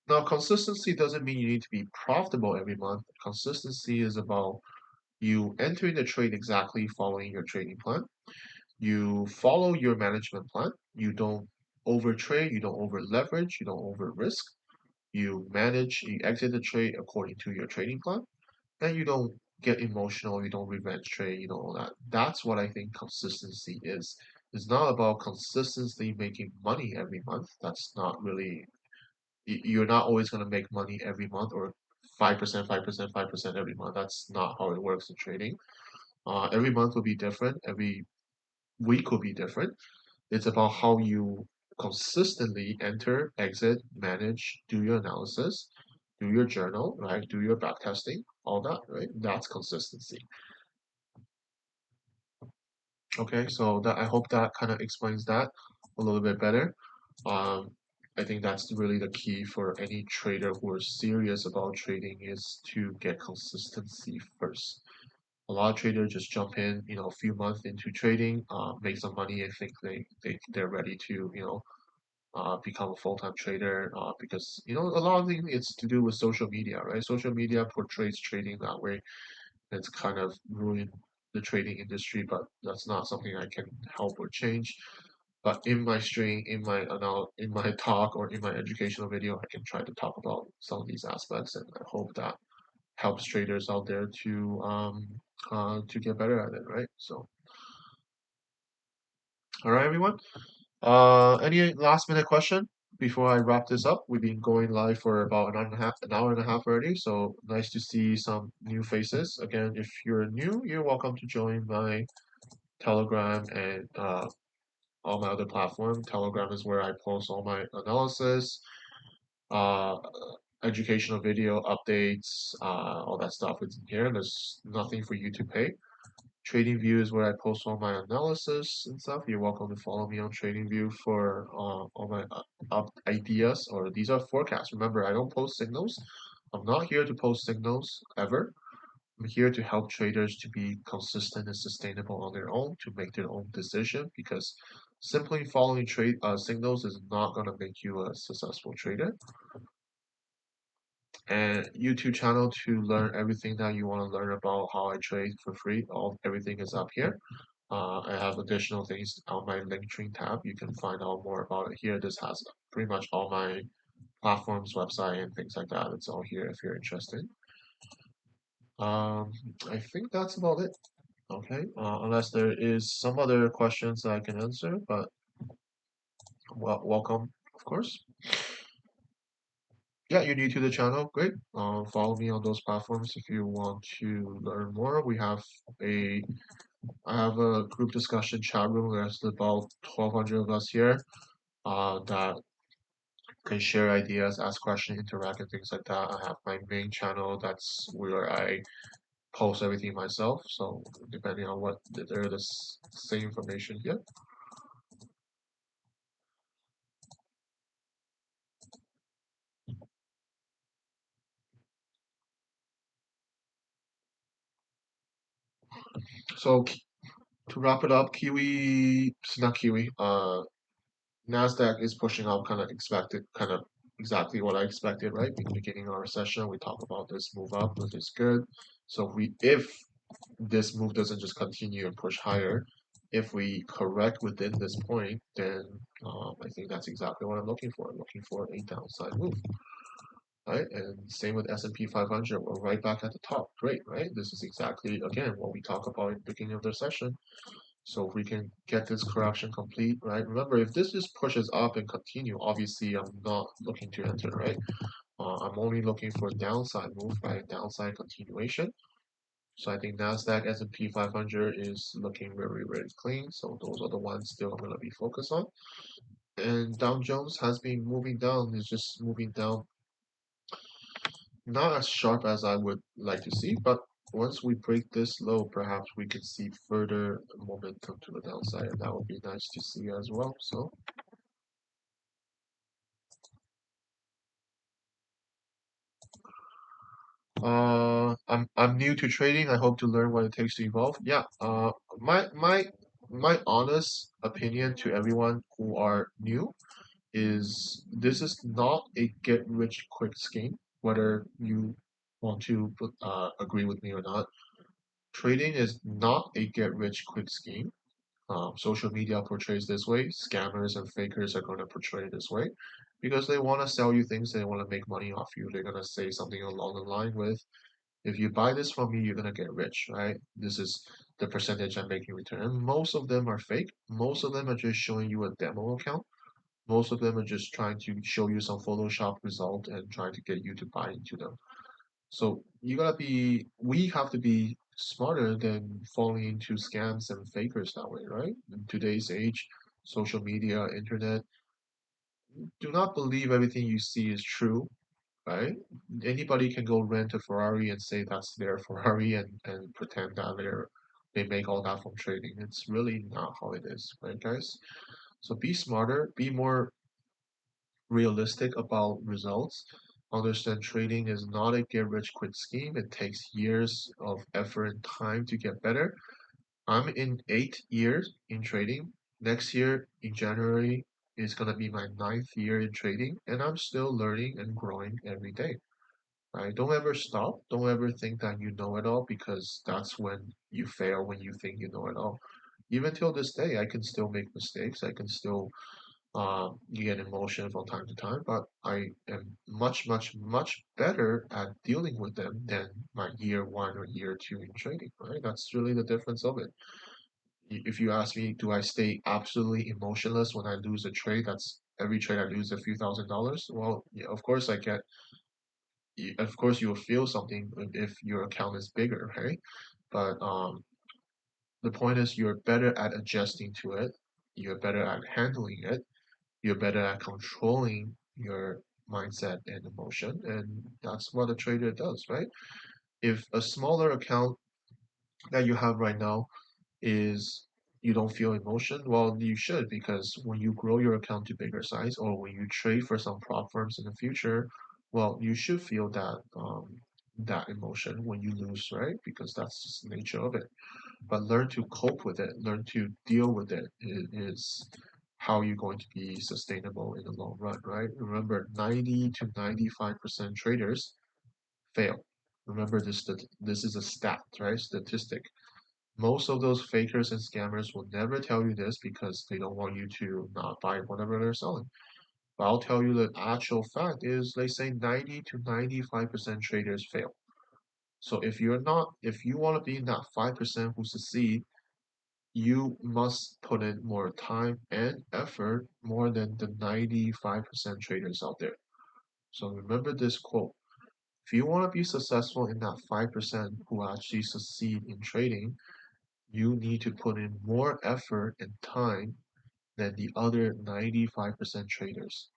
Now, consistency doesn't mean you need to be profitable every month. Consistency is about you entering the trade exactly following your trading plan. You follow your management plan. You don't over trade, you don't over leverage, you don't over risk. You exit the trade according to your trading plan, and you don't get emotional, you don't revenge trade, you don't all that. That's what I think consistency is. It's not about consistently making money every month. That's not really, you're not always going to make money every month or 5%, 5%, 5% every month. That's not how it works in trading. Every month will be different. Every week will be different. It's about how you consistently enter, exit, manage, do your analysis, do your journal, right? Do your back testing, all that, right? That's consistency. Okay, so that I hope that kind of explains that a little bit better. Um, I think that's really the key for any trader who are serious about trading is to get consistency first. A lot of traders just jump in, a few months into trading, make some money and think they're ready to, become a full-time trader because a lot of things it's to do with social media, right? Social media portrays trading that way. It's kind of ruined the trading industry, but that's not something I can help or change. But in my stream, in my talk or in my educational video, I can try to talk about some of these aspects, and I hope that helps traders out there to get better at it, right? So, all right, everyone. Any last minute question before I wrap this up? We've been going live for about an hour and a half already, so nice to see some new faces. Again, if you're new, you're welcome to join my Telegram and all my other platform. Telegram is where I post all my analysis, uh, educational video updates, all that stuff is in here. There's nothing for you to pay. TradingView is where I post all my analysis and stuff. You're welcome to follow me on TradingView for all my ideas, or these are forecasts. Remember, I don't post signals. I'm not here to post signals ever. I'm here to help traders to be consistent and sustainable on their own, to make their own decision, because simply following trade signals is not going to make you a successful trader. And YouTube channel to learn everything that you want to learn about how I trade for free. Everything is up here. I have additional things on my Linktree tab. You can find out more about it here. This has pretty much all my platforms, website, and things like that. It's all here if you're interested. Um, I think that's about it. Okay, unless there is some other questions that I can answer, but welcome, of course. Yeah, you're new to the channel, great. Follow me on those platforms if you want to learn more. I have a group discussion chat room. There's about 1,200 of us here that can share ideas, ask questions, interact, and things like that. I have my main channel. That's where I post everything myself. So depending on what they're the same information here. So To wrap it up, Kiwi, it's not Kiwi, Nasdaq is pushing up kind of expected, kind of exactly what I expected, right? In the beginning of our session, we talked about this move up, which is good. So if this move doesn't just continue and push higher, if we correct within this point, then I think that's exactly what I'm looking for. I'm looking for a downside move, right? And same with S&P 500. We're right back at the top. Great, right? This is exactly, again, what we talked about in the beginning of the session. So if we can get this correction complete, right? Remember, if this just pushes up and continue, obviously I'm not looking to enter, right? I'm only looking for a downside move, right? Downside continuation. So I think Nasdaq, S&P 500 is looking very, very clean. So those are the ones still I'm going to be focused on. And Dow Jones has been moving down. It's just moving down, not as sharp as I would like to see, but once we break this low, perhaps we could see further momentum to the downside, and that would be nice to see as well. So, I'm new to trading. I hope to learn what it takes to evolve. Yeah. My honest opinion to everyone who are new is this is not a get rich quick scheme. Whether you want to agree with me or not, trading is not a get rich quick scheme. Social media portrays this way. Scammers and fakers are going to portray it this way because they want to sell you things. They want to make money off you. They're going to say something along the line with, if you buy this from me, you're going to get rich, right? This is the percentage I'm making return. And most of them are fake. Most of them are just showing you a demo account. Most of them are just trying to show you some Photoshop result and trying to get you to buy into them. So we have to be smarter than falling into scams and fakers that way, right? In today's age, social media, internet, do not believe everything you see is true, right? Anybody can go rent a Ferrari and say that's their Ferrari and pretend that they make all that from trading. It's really not how it is, right, guys? So be smarter, be more realistic about results. Understand trading is not a get rich quick scheme. It takes years of effort and time to get better. I'm in 8 years in trading. Next year in January is gonna be my ninth year in trading, and I'm still learning and growing every day. Right? Don't ever stop. Don't ever think that you know it all because that's when you fail when you think you know it all. Even till this day, I can still make mistakes. I can still get emotion from time to time, but I am much, much, much better at dealing with them than my year one or year two in trading, right? That's really the difference of it. If you ask me, do I stay absolutely emotionless when I lose a trade? That's every trade I lose a few $1,000s. Well, yeah, of course I get, of course you will feel something if your account is bigger, right? But the point is you're better at adjusting to it. You're better at handling it. You're better at controlling your mindset and emotion, and that's what a trader does, right? If a smaller account that you have right now is you don't feel emotion, well, you should, because when you grow your account to bigger size or when you trade for some prop firms in the future, well, you should feel that emotion when you lose, right? Because that's just the nature of it. But learn to cope with it, learn to deal with it is how you're going to be sustainable in the long run, right? Remember, 90 to 95% traders fail. Remember this, this is a stat, right? Statistic. Most of those fakers and scammers will never tell you this because they don't want you to not buy whatever they're selling. But I'll tell you the actual fact is they say 90 to 95% traders fail. So if you want to be in that 5% who succeed, you must put in more time and effort more than the 95% traders out there. So remember this quote. If you want to be successful in that 5% who actually succeed in trading, you need to put in more effort and time than the other 95% traders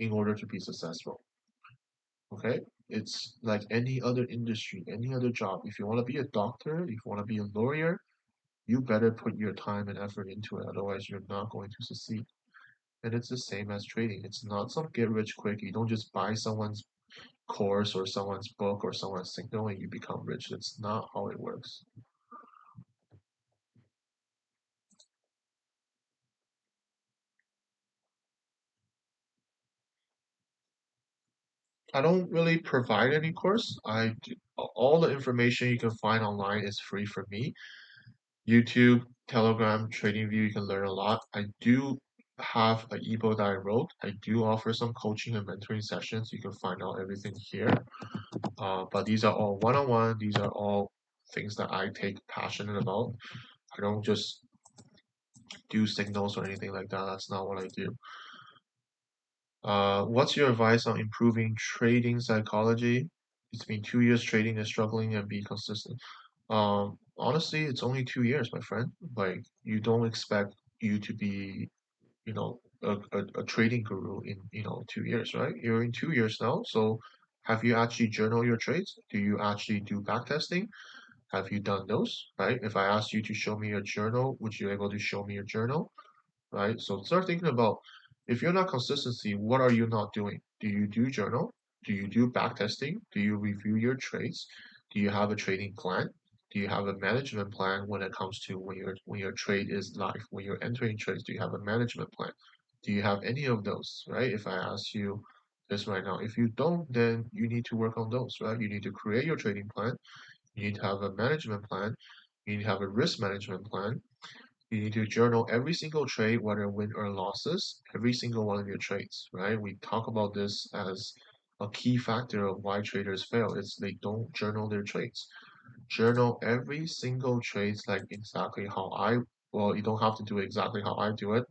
in order to be successful. Okay? It's like any other industry, any other job. If you want to be a doctor, if you want to be a lawyer, you better put your time and effort into it. Otherwise, you're not going to succeed. And it's the same as trading. It's not some get rich quick. You don't just buy someone's course or someone's book or someone's signal and you become rich. That's not how it works. I don't really provide any course. All the information you can find online is free for me. YouTube, Telegram, TradingView, you can learn a lot. I do have an ebook that I wrote. I do offer some coaching and mentoring sessions. You can find out everything here. But these are all one-on-one. These are all things that I take passionate about. I don't just do signals or anything like that. That's not what I do. What's your advice on improving trading psychology? It's been 2 years trading and struggling and be consistent. Honestly, it's only 2 years, my friend. Like, you don't expect you to be, a trading guru in, 2 years, right? You're in 2 years now. So have you actually journal your trades? Do you actually do backtesting? Have you done those, right? If I asked you to show me your journal, would you able to show me your journal? Right? So start thinking about if you're not consistency, what are you not doing? Do you do journal? Do you do back testing? Do you review your trades? Do you have a trading plan? Do you have a management plan when it comes to when your trade is live, when you're entering trades? Do you have a management plan? Do you have any of those, right? If I ask you this right now, if you don't, then you need to work on those, right? You need to create your trading plan. You need to have a management plan. You need to have a risk management plan. You need to journal every single trade, whether win or losses, every single one of your trades, right? We talk about this as a key factor of why traders fail. It's they don't journal their trades. Journal every single trades like exactly how well, you don't have to do it exactly how I do it,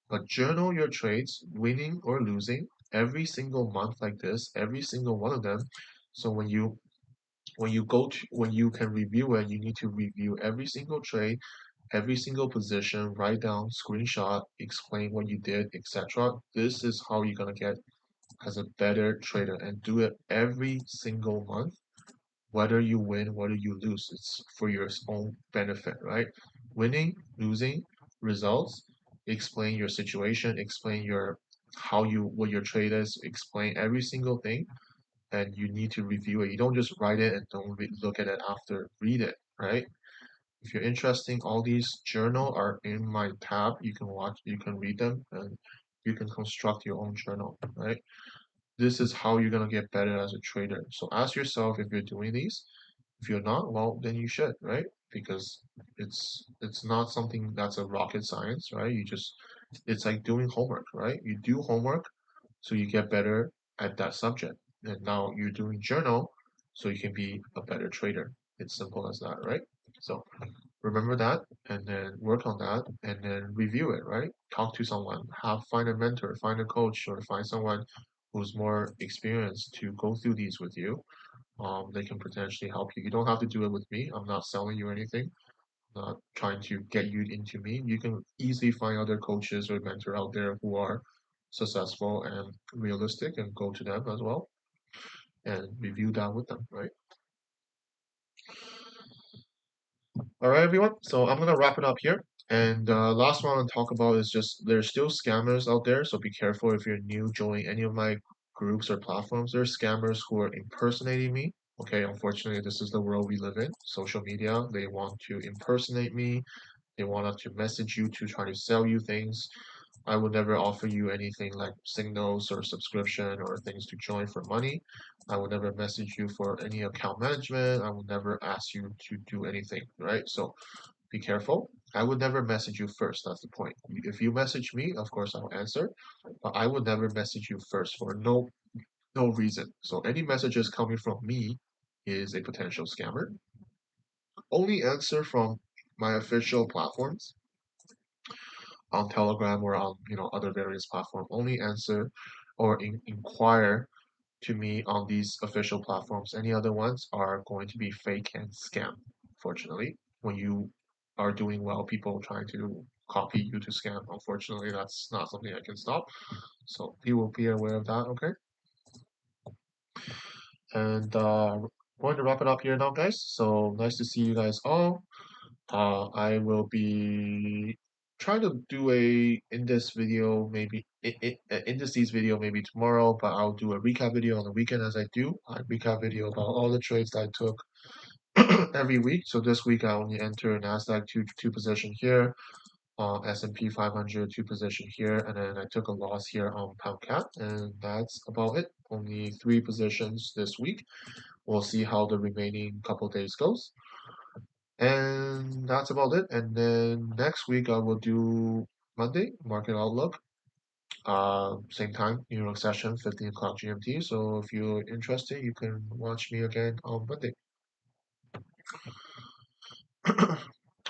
but journal your trades, winning or losing, every single month like this, every single one of them. So when you can review it, you need to review every single trade, every single position, write down, screenshot, explain what you did, etc. This is how you're gonna get as a better trader and do it every single month, whether you win, whether you lose. It's for your own benefit, right? Winning, losing, results, explain your situation, explain your how you what your trade is, explain every single thing, and you need to review it. You don't just write it and don't look at it after, read it, right? If you're interested, all these journal are in my tab. You can watch, you can read them, and you can construct your own journal, right? This is how you're gonna get better as a trader. So ask yourself if you're doing these. If you're not, well, then you should, right? Because it's not something that's a rocket science, right? It's like doing homework, right? You do homework so you get better at that subject. And now you're doing journal so you can be a better trader. It's simple as that, right? So remember that and then work on that and then review it, right? Talk to someone, find a mentor, find a coach, or find someone who's more experienced to go through these with you. They can potentially help you. You don't have to do it with me. I'm not selling you anything. I'm not trying to get you into me. You can easily find other coaches or mentor out there who are successful and realistic and go to them as well and review that with them, right? All right, everyone. So I'm gonna wrap it up here. And last one I want to talk about is just there's still scammers out there, so be careful if you're new joining any of my groups or platforms. There's scammers who are impersonating me. Okay, unfortunately, this is the world we live in. Social media, they want to impersonate me. They want to message you to try to sell you things. I would never offer you anything like signals or subscription or things to join for money. I would never message you for any account management. I would never ask you to do anything, right? So be careful. I would never message you first. That's the point. If you message me, of course I'll answer, but I would never message you first for no reason. So any messages coming from me is a potential scammer. Only answer from my official platforms on Telegram or on other various platforms. Only answer or inquire to me on these official platforms. Any other ones are going to be fake and scam. Fortunately, when you are doing well, people trying to copy you to scam. Unfortunately, that's not something I can stop. So you will be aware of that, okay? And going to wrap it up here now, guys. So nice to see you guys all. I will be trying to do a index video, maybe indices video maybe tomorrow, but I'll do a recap video on the weekend as I do. I recap video about all the trades that I took every week. So this week I only enter Nasdaq two position here. S&P 500 two position here, and then I took a loss here on pound cat, and that's about it. Only three positions this week. We'll see how the remaining couple days goes. And that's about it. And then next week I will do Monday market outlook. Same time, New York session, 15 o'clock GMT. So if you're interested, you can watch me again on Monday.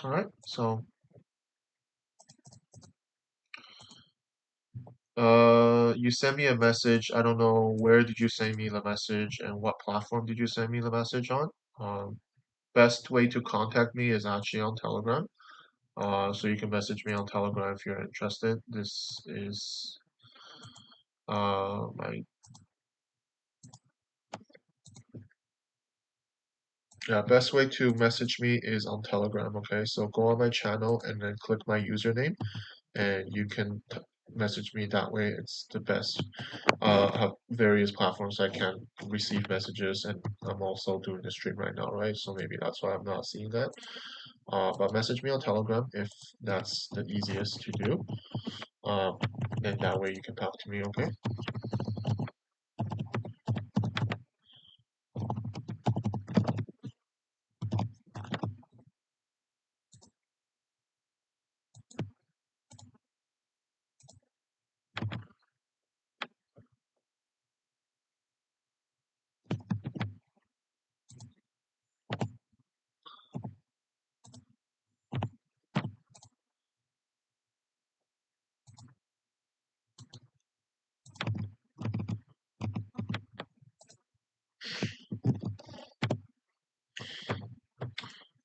All right. So, you sent me a message. I don't know where did you send me the message and what platform did you send me the message on. Um, Best way to contact me is actually on Telegram. So you can message me on Telegram if you're interested. This is my yeah, best way to message me is on Telegram. Okay, so go on my channel and then click my username, and you can message me that way. It's the best. Have various platforms I can receive messages, and I'm also doing the stream right now, right? So maybe that's why I'm not seeing that. But message me on Telegram if that's the easiest to do. Um, and that way you can talk to me. Okay.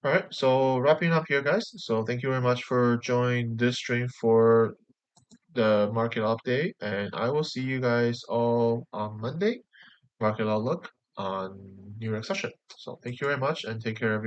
All right. So wrapping up here, guys. So thank you very much for joining this stream for the market update, and I will see you guys all on Monday, market outlook on New York session. So thank you very much and take care, everyone.